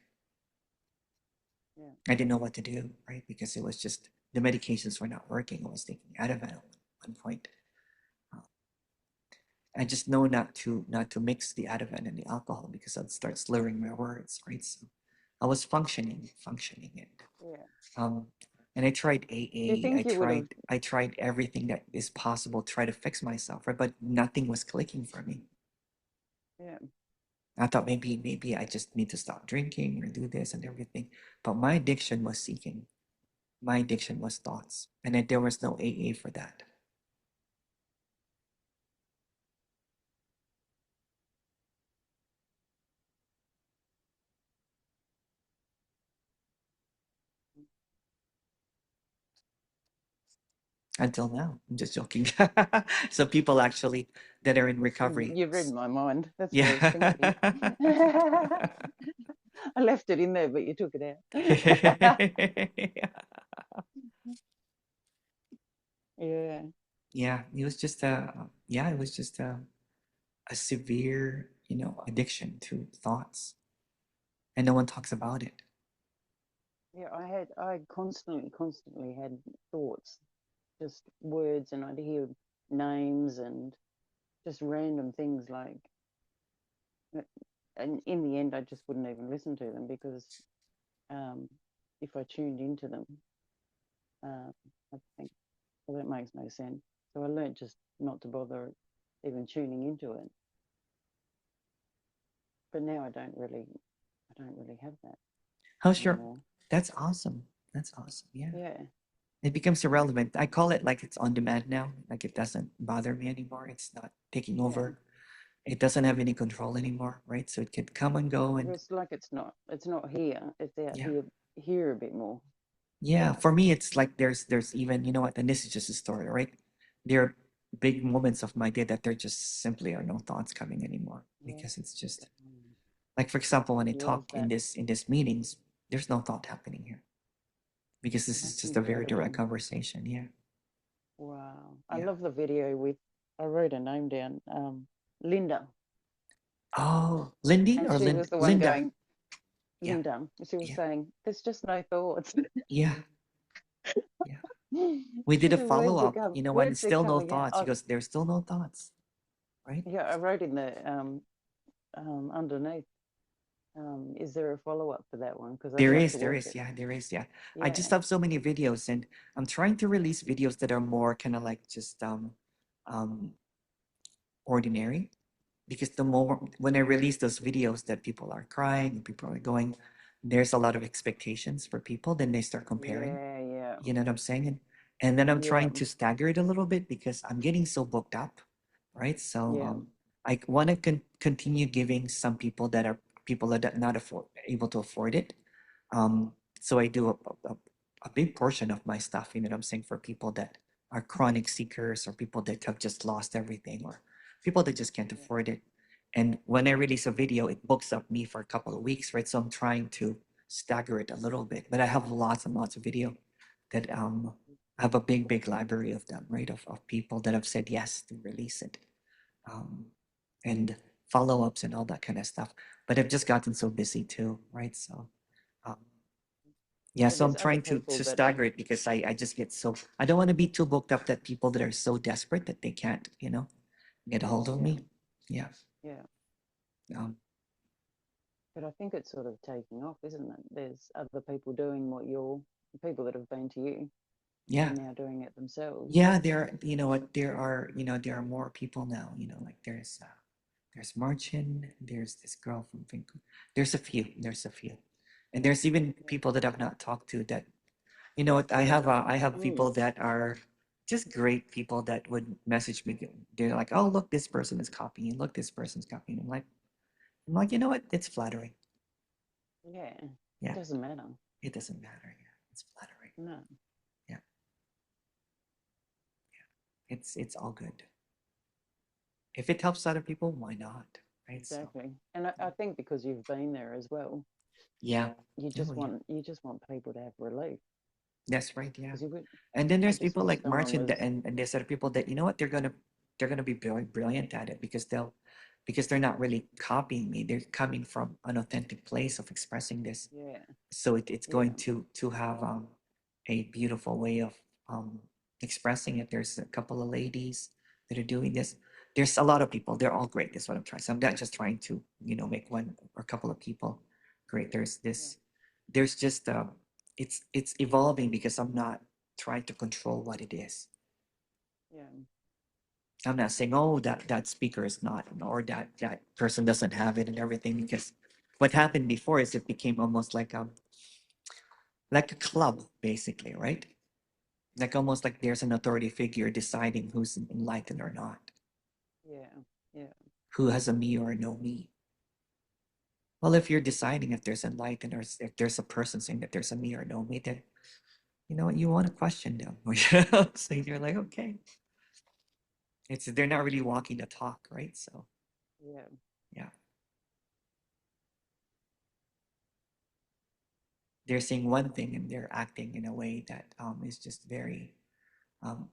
yeah, I didn't know what to do, right? Because it was just the medications were not working. I was taking Ativan at one point. Uh, I just know not to mix the Ativan and the alcohol because I'd start slurring my words, right? So I was functioning, yeah. um, and I tried Do you AA. think you would have? I tried everything that is possible to try to fix myself, right? But nothing was clicking for me. Yeah, I thought maybe I just need to stop drinking or do this and everything. But my addiction was seeking. My addiction was thoughts, and there was no AA for that until now. I'm just joking. So people actually that are in recovery, you've read my mind. That's what I was yeah. thinking. I left it in there, but you took it out. Yeah, Yeah, it was just it was just a severe, addiction to thoughts, and no one talks about it. yeah. I constantly had thoughts, just words, and I'd hear names and just random things like, and in the end, I just wouldn't even listen to them because um, if I tuned into them, uh, I think, well, that makes no sense. So I learned just not to bother even tuning into it. But now I don't really have that How's your? anymore. That's awesome. That's awesome. Yeah. Yeah, It becomes irrelevant. I call it like it's on demand now. Like it doesn't bother me anymore. It's not taking yeah. over. It doesn't have any control anymore, right? So it can come and go, and It's like it's not here. It's out yeah, here a bit more. yeah. For me, it's like there's even what, and this is just a story, right? There are big moments of my day that there just simply are no thoughts coming anymore Yeah, because it's just like, for example, when I love talk that. in this meetings, there's no thought happening here because this is That's just a very direct incredible. conversation. Yeah, Wow. I yeah. love the video with, I wrote her name down, Linda. Oh, Lindy And or she was the one Linda? going, Yeah, Linda. She was yeah, saying, there's just no thoughts. yeah, yeah. We did a The follow up, when it's words are still no coming out. thoughts. He goes, there's still no thoughts, right? Yeah, I wrote in the underneath. Is there a follow up for that one? Because I'd There love is, to there watch is, it. yeah, there is, yeah. I just Yeah, have so many videos, and I'm trying to release videos that are more kind of like just um ordinary, because the more when I release those videos that people are crying, people are going, there's a lot of expectations for people, then they start comparing. yeah, yeah, You know what I'm saying? And then I'm yeah, trying to stagger it a little bit because I'm getting so booked up, right? So yeah, I want to continue giving some people that are people that are not able to afford it. So I do a big portion of my stuff, you know what I'm saying, for people that are chronic seekers or people that have just lost everything or people that just can't yeah, afford it. And when I release a video, it books up me for a couple of weeks, right? So I'm trying to stagger it a little bit, but I have lots and lots of video that I have a big library of them, right? Of people that have said yes to release it, um, and follow-ups and all that kind of stuff. But I've just gotten so busy too, right? So um, yeah, yeah. so I'm There's other trying people to that, stagger it because I just get so I don't want to be too booked up that people that are so desperate that they can't, get a hold of yeah, me. Yeah. yeah. Um, But I think it's sort of taking off, isn't it? There's other people doing what you're, people that have been to you are yeah. now doing it themselves. Yeah, you know what, there are more people now, like there's Marchin, there's this girl from Vancouver. There's a few. And there's even Yeah. people that I've not talked to that, what, I have Mm, people that are just great people that would message me. They're like, oh, look, this person is copying. Look, this person's copying. I'm like, you know what? It's flattering. yeah. It Yeah, doesn't matter. it doesn't matter. Yeah, it's flattering. No, Yeah, it's all good. If it helps other people, why not? Right? So, exactly. And I think because you've been there as well, yeah. you Oh, just yeah. want people to have relief That's right. Yeah. because you would. And then I there's just people wish like someone Martin was. and there's other people that, what, they're gonna be brilliant at it because they're not really copying me. They're coming from an authentic place of expressing this. Yeah, So it's yeah, going to have a beautiful way of um, expressing it. There's a couple of ladies that are doing this. There's a lot of people. They're all great. That's what I'm trying. So I'm not just trying to make one or a couple of people great. There's yeah, this. There's just it's evolving because I'm not trying to control what it is. yeah, I'm not saying, oh, that speaker is not, or that person doesn't have it and everything, because what happened before is it became almost like a club, basically, right? Like almost like there's an authority figure deciding who's enlightened or not, yeah, yeah, who has a me or a no me. Well, if you're deciding if there's enlightened or if there's a person saying that there's a me or no me, then you know what, you want to question them. So you're like, okay, they're not really walking the talk, right? So yeah. yeah, they're saying one thing and they're acting in a way that is just very um,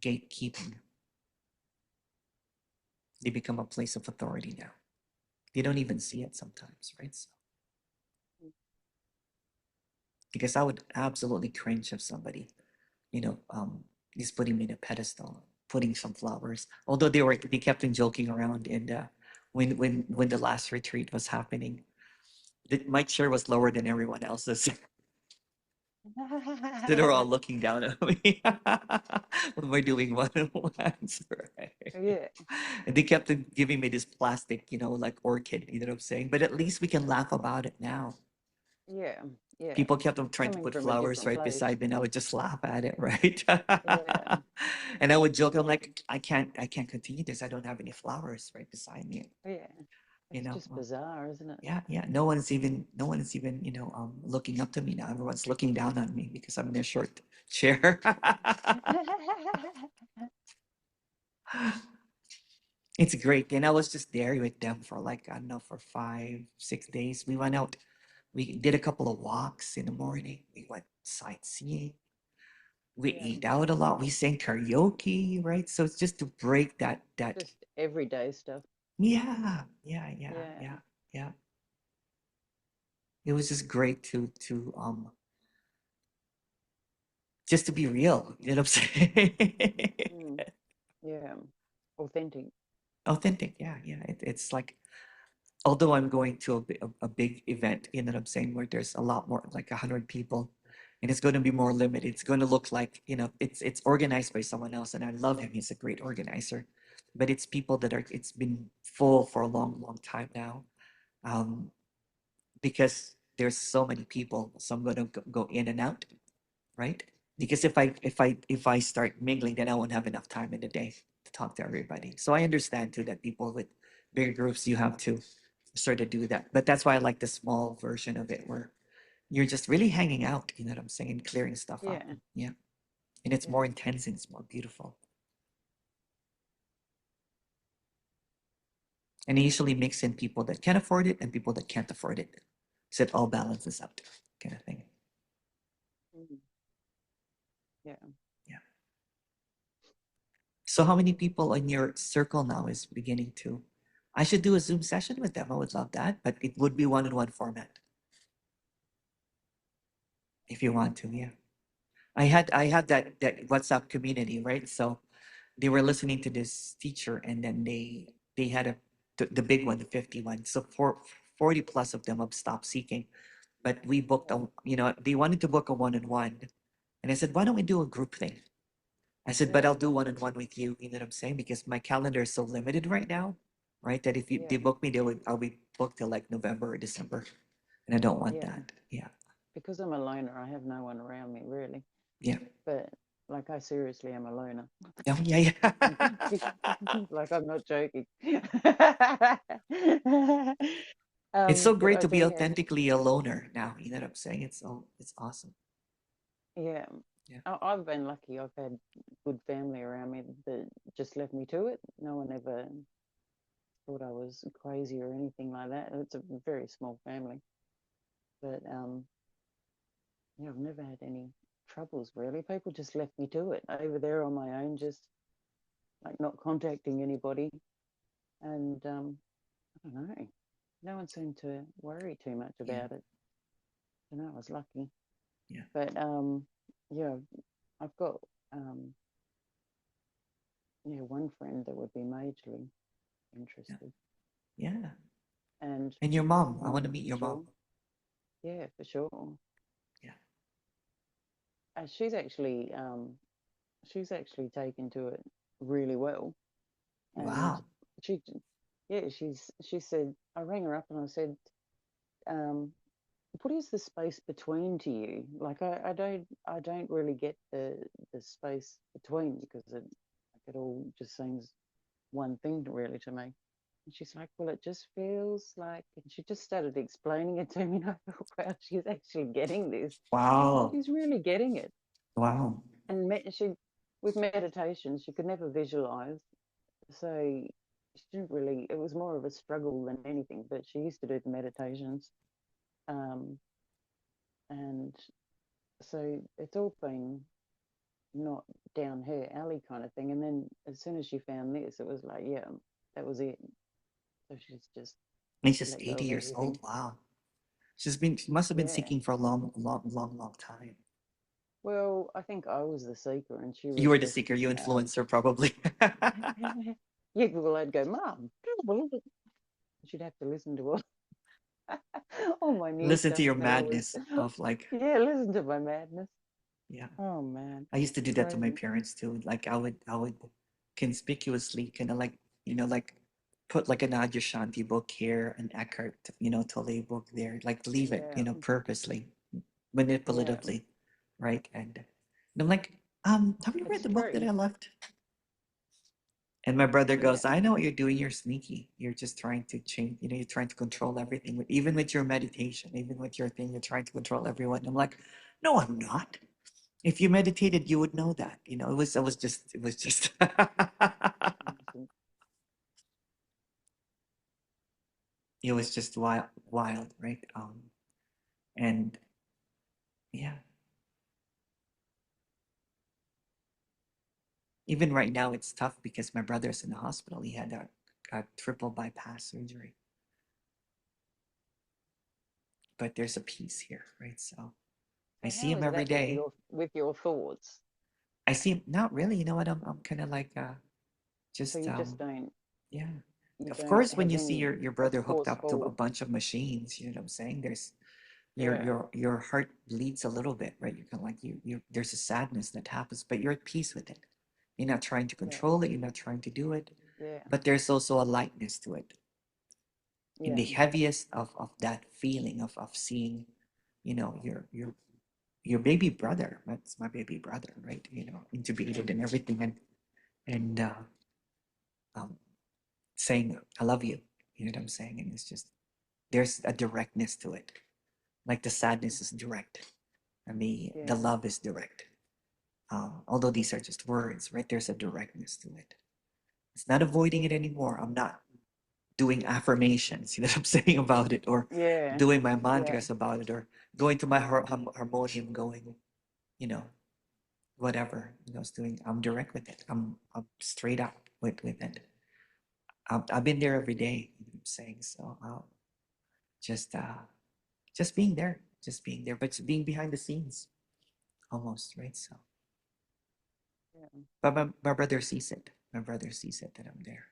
gatekeeping. They become a place of authority now. They don't even see it sometimes, right? So, because I would absolutely cringe if somebody, is putting me in a pedestal, putting some flowers. Although they kept on joking around, and when the last retreat was happening, my chair was lower than everyone else's. They were all looking down at me when we're doing one-on-ones, right? Yeah, And they kept on giving me this plastic, like orchid, you know what I'm saying? But at least we can laugh about it now. yeah, yeah. People kept on trying to Coming put from a flowers different right place. beside me, and I would just laugh at it, right? Yeah, And I would joke, I'm like, I can't continue this. I don't have any flowers right beside me. yeah. You It's know, just bizarre, isn't it? yeah, yeah. No one is even, looking up to me now. Everyone's looking down on me because I'm in a short chair. It's great. And I was just there with them for like, I don't know, for 5, 6 days. We went out, we did a couple of walks in the morning. We went sightseeing. We Yeah, ate out a lot. We sang karaoke, right? So it's just to break that just everyday stuff. Yeah, yeah, yeah, Yeah, yeah, yeah. It was just great to just to be real. You know what I'm saying? mm, yeah, authentic. Authentic. Yeah, yeah. It's like although I'm going to a big event, you know what I'm saying, where there's a lot more, like 100 people, and it's going to be more limited. It's going to look like, it's organized by someone else, and I love him. He's a great organizer, but it's people that are. It's been full for a long, long time now, um, because there's so many people. So I'm going to go in and out, right? Because if I start mingling, then I won't have enough time in the day to talk to everybody. So I understand too that people with bigger groups, you have to sort of do that. But that's why I like the small version of it where you're just really hanging out, you know what I'm saying, clearing stuff up. Yeah, Yeah. And it's more yeah, intense and it's more beautiful. And I usually mix in people that can afford it and people that can't afford it. So it all balances out, kind of thing. mm, yeah. Yeah. So how many people in your circle now is beginning to? I should do a Zoom session with them. I would love that, but it would be one-on-one format if you want to. Yeah, I had that WhatsApp community, right? So they were listening to this teacher, and then they had the big one, the 51. So 40 plus of them have stopped seeking, but we booked Yeah, they wanted to book a one-on-one, and I said, why don't we do a group thing? I said, but yeah, I'll do one-on-one with you. You know what I'm saying? Because my calendar is so limited right now, right? That if yeah, they book me, I'll be booked till like November or December, and I don't want yeah. that. Yeah, Because I'm a loner, I have no one around me really. yeah, But like, I seriously am a loner. yeah, yeah, yeah. Like, I'm not joking. It's so But great I to be do have, authentically a loner now. You know what I'm saying? It's awesome. yeah. Yeah, I've been lucky. I've had good family around me that just left me to it. No one ever thought I was crazy or anything like that. It's a very small family, but yeah, I've never had any troubles really. People just left me to it over there on my own, just like not contacting anybody, and I don't know. No one seemed to worry too much yeah, about it. I know I was lucky, yeah, but yeah, I've got um, yeah, one friend that would be majorly yeah, interested, yeah. and And your mom, I want to one meet for your mom. sure. Yeah, for sure. Yeah. She's actually taken to it really well, and Wow. she yeah, she said, I rang her up and I said, um, what is the space between to you? Like, I don't really get the space between, because it all just seems one thing really to me. And she's like, well, it just feels like, and she just started explaining it to me, and I thought, wow, she's actually getting this. Wow. She's really getting it. Wow. And she, with meditation, she could never visualize, so she didn't really. It was more of a struggle than anything. But she used to do the meditations, um, and so it's all been not down her alley kind of thing. And then as soon as she found this, it was like, yeah, that was it. So she's just And she's let go 80 of years old. everything. Wow. She must have been Yeah. seeking for a long, long, long, long time. Well, I think I was the seeker, and she You was were the just. seeker, you influenced her probably. Yeah, well, I'd go, Mom. She'd have to listen to all my new Listen to stuff your that I was. madness of like, Yeah, listen to my madness. yeah. Oh man, I used to do that to my crazy. parents too. Like I would conspicuously kind of like, like put like an Adya Shanti book here, an Eckhart, Tolle book there, like leave it, Yeah, purposely, yeah. manipulatively, right? And I'm like, have you read It's the book that true. I left? And my brother Yeah, goes, I know what you're doing. You're sneaky. You're just trying to change, you're trying to control everything. Even with your meditation, even with your thing, you're trying to control everyone. I'm like, no, I'm not. If you meditated, you would know that. It was just, awesome. it was just wild, wild, right? And yeah, even right now, it's tough because my brother's in the hospital. He had a a triple bypass surgery. But there's a peace here, right? So I So see how him is every that day. with your thoughts? I see him, not really, you know what? I'm kind of like, So just, you just don't yeah. you Of don't course, when have you see any your brother hooked up to a forceful. bunch of machines, you know what I'm saying? There's Yeah, your heart bleeds a little bit, right? You can like you there's a sadness that happens, but you're at peace with it. You're not trying to yeah, control it, you're not trying to do it, yeah, but there's also a lightness to it. In yeah, the heaviest of that feeling of seeing, your baby brother, that's my baby brother, right? Intubated and everything, and um, saying I love you. You know what I'm saying? And it's just there's a directness to it. Like the sadness is direct, and the yeah, love is direct. Although these are just words, right? There's a directness to it. It's not avoiding it anymore. I'm not doing affirmations, you know what I'm saying about it, or yeah, doing my yeah, mantras about it, or going to my harmonium, going, you know, whatever I was doing. I'm direct with it. I'm straight up with it. I've been there every day. You know what I'm saying, so just just being there, but being behind the scenes almost, right? So, yeah. but my brother sees it. My brother sees it that I'm there.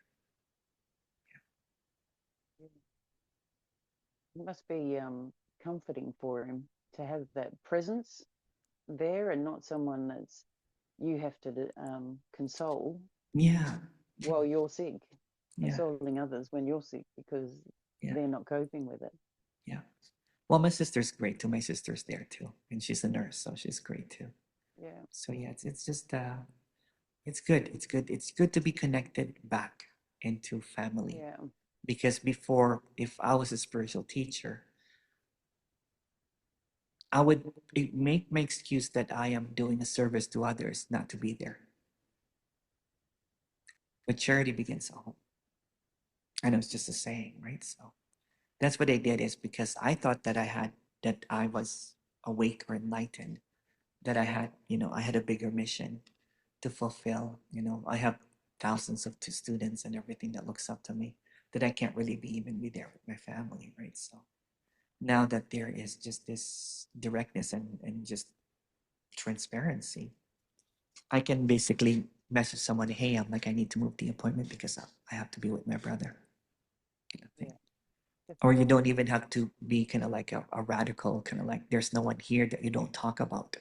It must be comforting for him to have that presence there and not someone that's you have to console Yeah, while you're sick, yeah, consoling others when you're sick because yeah, they're not coping with it. yeah. Well, my sister's great too. My sister's there too, and she's a nurse, so she's great too. Yeah, So yeah, it's just it's good. It's good. It's good to be connected back into family, yeah, because before, if I was a spiritual teacher, I would make my excuse that I am doing a service to others, not to be there. But charity begins at home. I know it's just a saying, right? So that's what I did, is because I thought that I was awake or enlightened, that I had a bigger mission to fulfill. I have thousands of students and everything that looks up to me, that I can't really even be there with my family, right? So now that there is just this directness and just transparency, I can basically message someone, hey, I need to move the appointment because I have to be with my brother, kind of thing. yeah, Or you definitely. don't even have to be kind of like a radical, kind of like there's no one here that you don't talk about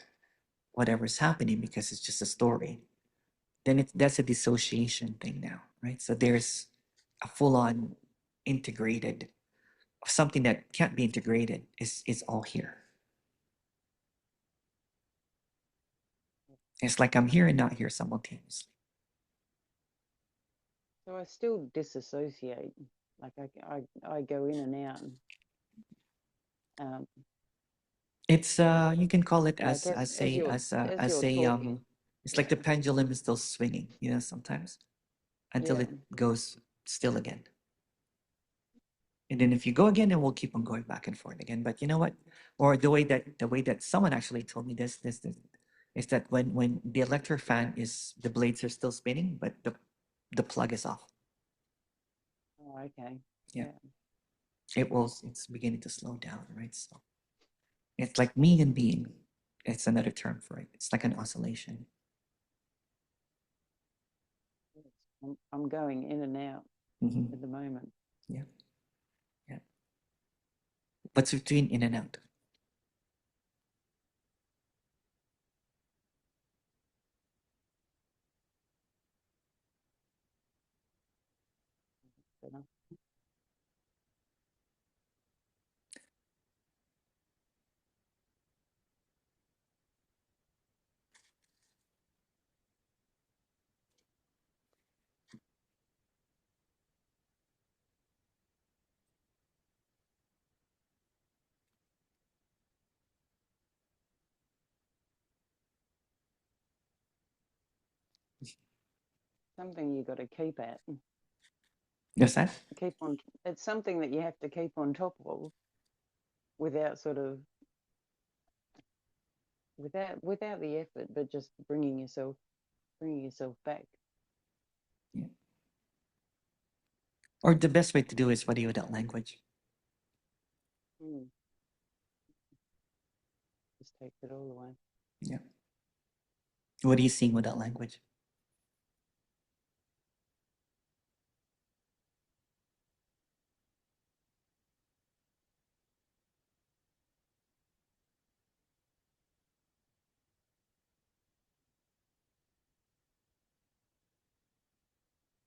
whatever's happening because it's just a story. Then that's a dissociation thing now, right? So there's a full-on integrated something that can't be integrated is all here. It's like I'm here and not here simultaneously. So I still disassociate. Like I go in and out. Um, It's you can call it like as as you're a talking. it's like Yeah, the pendulum is still swinging, sometimes until yeah, it goes still again. And then if you go again, then we'll keep on going back and forth again. But you know what? Or the way that someone actually told me this is that when the electric fan is the blades are still spinning, but the plug is off. oh, okay, Yeah, yeah. it's beginning to slow down, right? So it's like me and being. It's another term for it. It's like an oscillation. I'm going in and out Hmm. at the moment. Yeah, yeah. What's between in and out? But, something you got to keep at, Yes, that. keep on. It's something that you have to keep on top of without sort of without the effort, but just bringing yourself back. Yeah. Or the best way to do is study without language. Mm. Just takes it all away. Yeah. What are you seeing without language?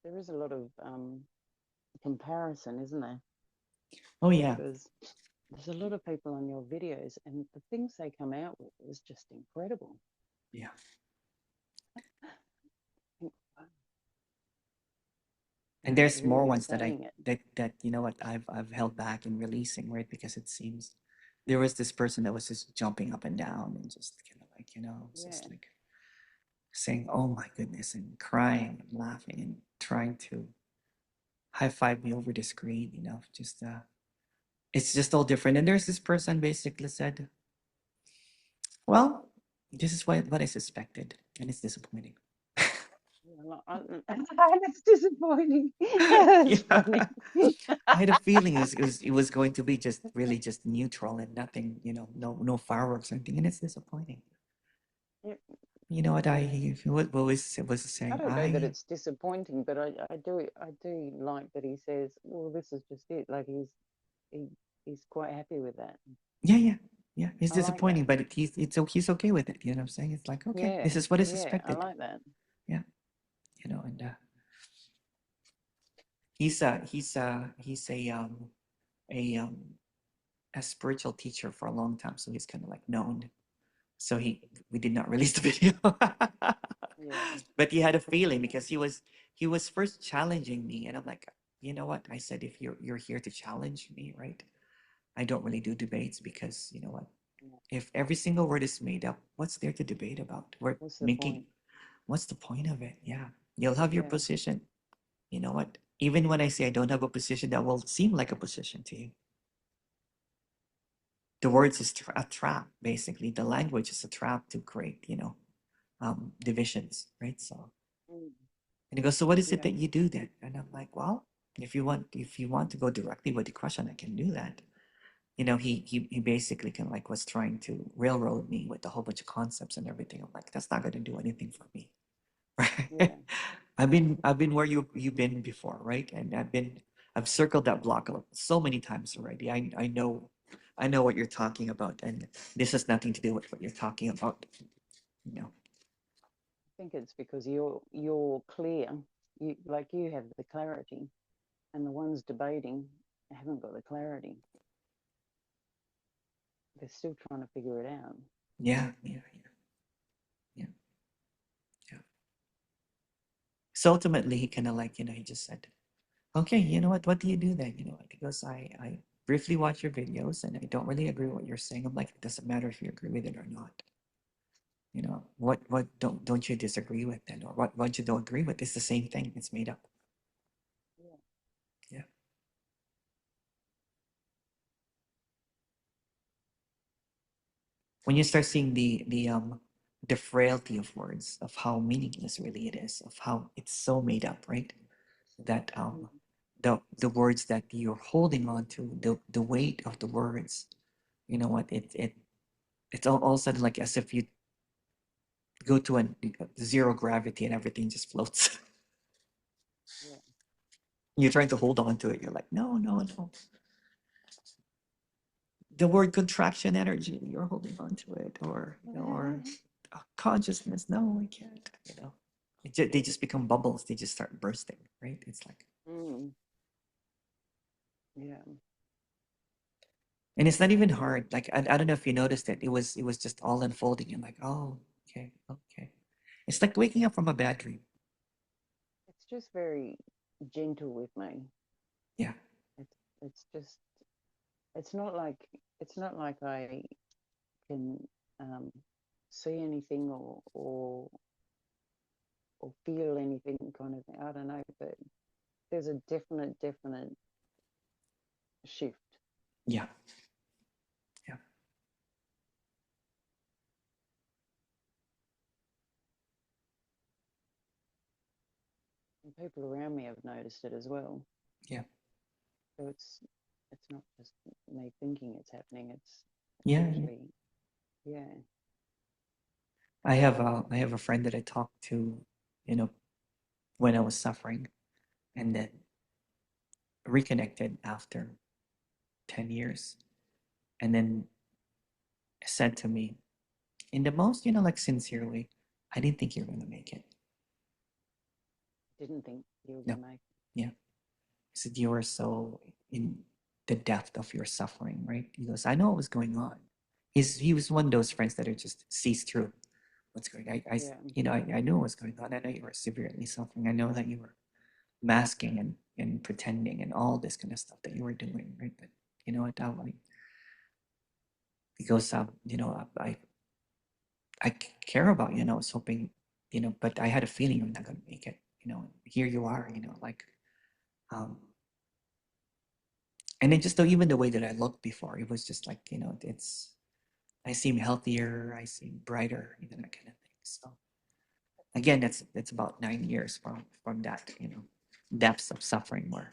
There is a lot of comparison, isn't there? Oh yeah. Because there's a lot of people on your videos, and the things they come out with is just incredible. Yeah. And there's more Really ones that saying it. that you know what I've held back in releasing, right? Because it seems there was this person that was just jumping up and down and just kind of like, Yeah. just like saying, "Oh my goodness," and crying and laughing and trying to high five me over the screen, just it's just all different. And there's this person basically said, "Well, this is what I suspected, and it's disappointing." That's disappointing. That's Yeah. funny. I had a feeling it was going to be just really just neutral and nothing, no fireworks or anything, and it's disappointing. You know what what was I saying? don't know that it's disappointing, but I do like that he says, "Well, this is just it." Like he, he's quite happy with that. Yeah, yeah, yeah. It's I like that. disappointing, but he's okay with it. You know what I'm saying? It's like, okay, Yeah, this is what I yeah, I suspected. like that. Yeah, and he's a um a spiritual teacher for a long time, so he's kind of like known. So we did not release the video, Yeah, but he had a feeling because he was first challenging me, and I'm like, you know what? I said, if you're here to challenge me, right? I don't really do debates because you know what? yeah. If every single word is made up, what's there to debate about? We're What's the making, point? what's the point of it? Yeah. You'll have your Yeah, position. You know what? Even when I say I don't have a position, that will seem like a position to you. The words is a trap, basically. The language is a trap to create, divisions, right? So, mm, and he goes, so what is it yeah, that you do then? And I'm like, well, if you want to go directly with the question, I can do that. He basically kind of like was trying to railroad me with a whole bunch of concepts and everything. I'm like, that's not going to do anything for me, right? yeah. I've been where you've been before, right? And I've circled that block so many times already. I know what you're talking about, and this has nothing to do with what you're talking about. You know, I think it's because you're clear. You have the clarity, and the ones debating haven't got the clarity. They're still trying to figure it out. yeah, yeah, yeah, yeah, yeah. So ultimately, he kind of like, he just said, okay, you know what? What do you do then? You know what? He goes, I briefly watch your videos and I don't really agree with what you're saying. I'm like, it doesn't matter if you agree with it or not. What don't you disagree with then? Or what you don't agree with? It's the same thing. It's made up. Yeah, Yeah. When you start seeing the frailty of words, of how meaningless really it is, of how it's so made up, right? That mm, the words that you're holding on to, the weight of the words, you know what? It's all of a sudden like as if you go to a zero gravity and everything just floats. yeah. You're trying to hold on to it. You're like, no, no, no. The word contraction energy, you're holding on to it, or consciousness. No, I can't. They just become bubbles. They just start bursting, right? It's like, Mm, yeah. and it's not even hard. Like I don't know if you noticed it. It was just all unfolding. And like, oh, okay, okay. It's like waking up from a bad dream. It's just very gentle with me. Yeah, It's just it's not like I can um, see anything or feel anything kind of thing. I don't know, but there's a definite shift. yeah, yeah. And people around me have noticed it as well. Yeah. So it's not just me thinking it's happening. It's Yeah. Yeah. actually, yeah. I have a friend that I talked to, you know, when I was suffering, and then reconnected after 10 years, and then said to me in the most, like sincerely, I didn't think you were gonna make it. Didn't think you were No. gonna make Yeah. He said you were so in the depth of your suffering, right? He goes, I know what was going on. He was one of those friends that are just sees through what's going on. it. Yeah. I knew what was going on. I know you were severely suffering. I know that you were masking and pretending and all this kind of stuff that you were doing, right? But you know what, like, he goes, I care about you, and I was hoping, but I had a feeling I'm not gonna make it. Here you are, like, um, and then just even the way that I looked before, it was just like, I seem healthier, I seem brighter, that kind of thing. So again, that's about 9 years from that, depths of suffering where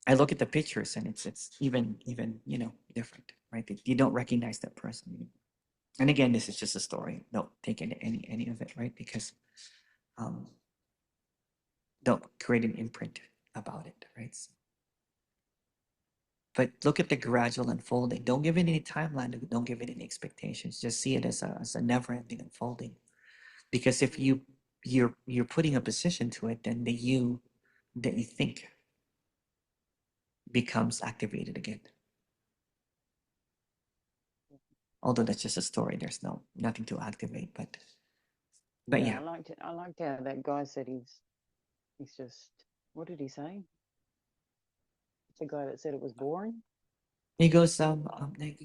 I look at the pictures and it's even different, right? You don't recognize that person. And again, this is just a story. Don't take any of it, right? Because um, don't create an imprint about it, right? So, but look at the gradual unfolding. Don't give it any timeline. Don't give it any expectations. Just see it as a never-ending unfolding. Because if you're putting a position to it, then the you that you think becomes activated again. Although that's just a story. There's nothing to activate. But Yeah, yeah, I liked it. I liked how that guy said he's just, what did he say? The guy that said it was boring. he goes. Like,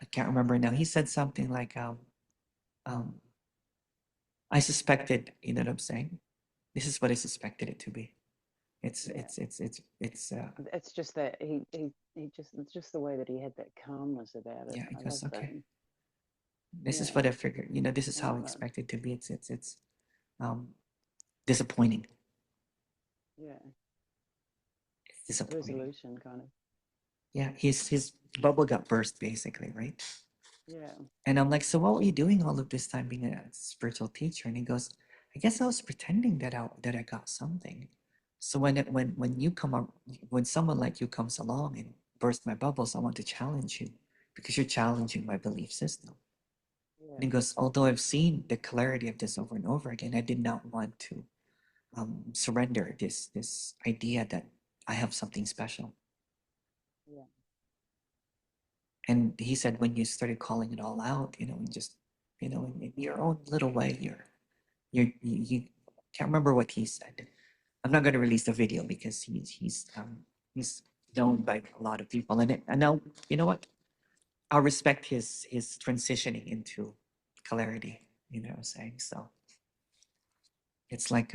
I can't remember now. He said something like, um, I suspected. You know what I'm saying? This is what I suspected it to be. It's Yeah, it's it's it's it's. it's just that he just it's just the way that he had that calmness about it. Yeah. He I love goes, that. okay. This is Yeah, what I figured. This is I how I like that. expected to be. It's um disappointing. Yeah, It's disappointing. resolution kind of. Yeah. His bubble got burst basically, right? Yeah, And I'm like, so what were you doing all of this time being a spiritual teacher? And he goes, I guess I was pretending that I got something. So when you come up, when someone like you comes along and bursts my bubbles, I want to challenge you because you're challenging my belief system. And yeah, he goes, although I've seen the clarity of this over and over again, I did not want to surrender this idea that I have something special. yeah, And he said, when you started calling it all out, and just, in your own little way, you can't remember what he said. I'm not going to release the video because he's known by a lot of people in it. And now, you know what? I'll respect his transitioning into clarity. You know what I'm saying? So it's like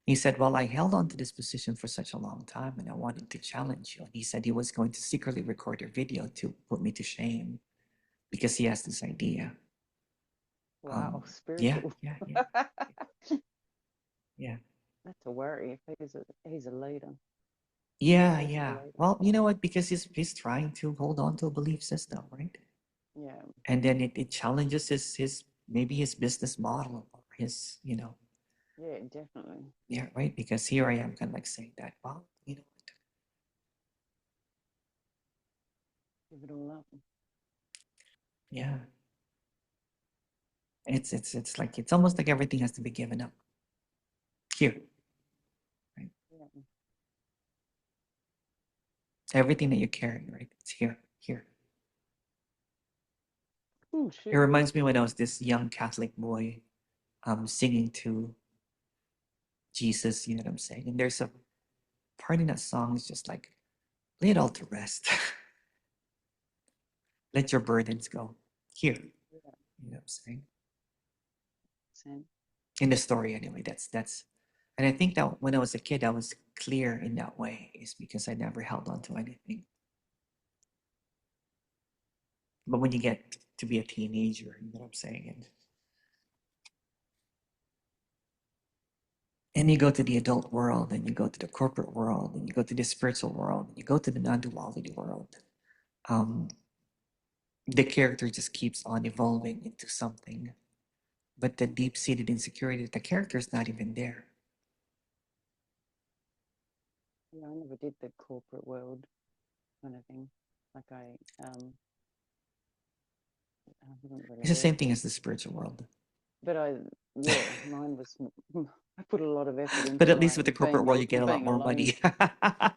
he said, well, I held on to this position for such a long time and I wanted to challenge you. And he said he was going to secretly record a video to put me to shame because he has this idea. wow, Yeah, spiritual. yeah, yeah, yeah. That's a worry if he's a leader, Yeah, spiritual yeah. leader. Well, you know what? Because he's trying to hold on to a belief system, right? Yeah, And then it challenges his maybe his business model or his, yeah, definitely. yeah, right? Because here I am kind of like saying that, well, what? Give it all up. Yeah. It's like it's almost like everything has to be given up. Here, right? Yeah. Everything that you're carrying, right? It's here, here. Oh It shit. reminds me when I was this young Catholic boy singing to Jesus, you know what I'm saying? And there's a part in that song is just like, lay it all to rest. Let your burdens go. Here, Yeah. you know what I'm saying? Same. In the story anyway, that's and I think that when I was a kid, I was clear in that way, is because I never held on to anything. But when you get to be a teenager, you know what I'm saying? And And you go to the adult world, and you go to the corporate world, and you go to the spiritual world, and you go to the non-duality world. Um, the character just keeps on evolving into something, but the deep-seated insecurity, the character is not even there. Yeah, I never did the corporate world kind of thing. Like I haven't really It's the same worked thing there. as the spiritual world. But yeah, mine was. I put a lot of effort But into at least my with the corporate world, you get a lot being more alone. money.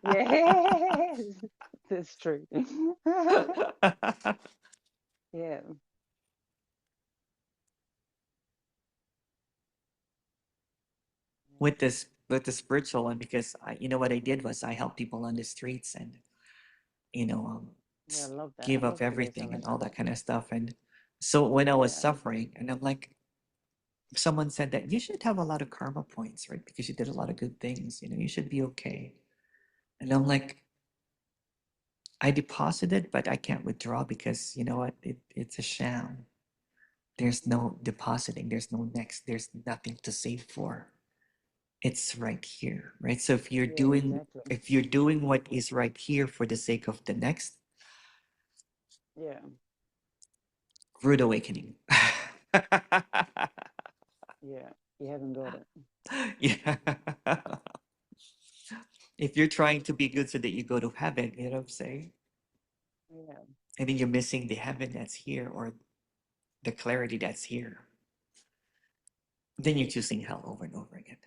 Yes, that's true. Yeah, With the spiritual one, because you know what I did was I helped people on the streets, and you know yeah, I love that. I give up love to do everything something and all like that that. kind of stuff. And so when I was Yeah, suffering, and I'm like, someone said that you should have a lot of karma points, right? Because you did a lot of good things, you should be okay. And I'm like, I deposited, but I can't withdraw because you know what? It's a sham. There's no depositing, there's no next, there's nothing to save for. It's right here, right? So yeah, exactly. if you're doing what is right here for the sake of the next, Yeah, rude awakening. yeah, you haven't got it. Yeah. If you're trying to be good so that you go to heaven, you know what I'm saying? Yeah, And then you're missing the heaven that's here or the clarity that's here. Then you're choosing hell over and over again.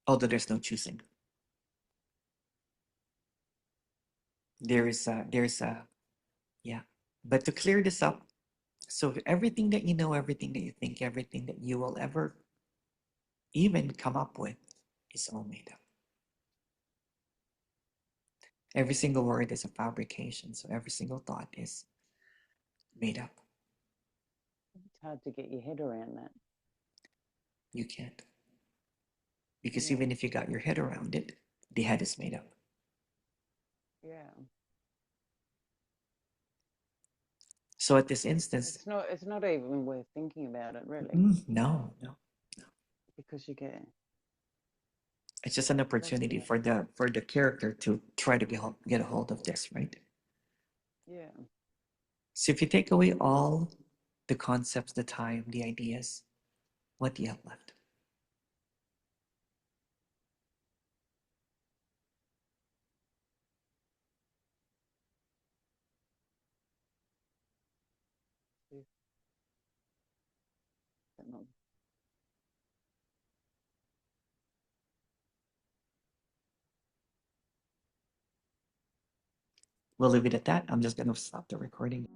Although there's no choosing. There's a, yeah. But to clear this up, so everything that you know, everything that you think, everything that you will ever even come up with is all made up. Every single word is a fabrication. So every single thought is made up. it's hard to get your head around that. You can't. Because Yeah, even if you got your head around it, the head is made up. yeah. So at this instance, It's not. It's not even worth thinking about it, really, no, no. because you get. It's just an That's opportunity what. for the character to try to get a hold of this, right? Yeah. So if you take away all the concepts, the time, the ideas, what do you have left? We'll leave it at that. I'm just going to stop the recording.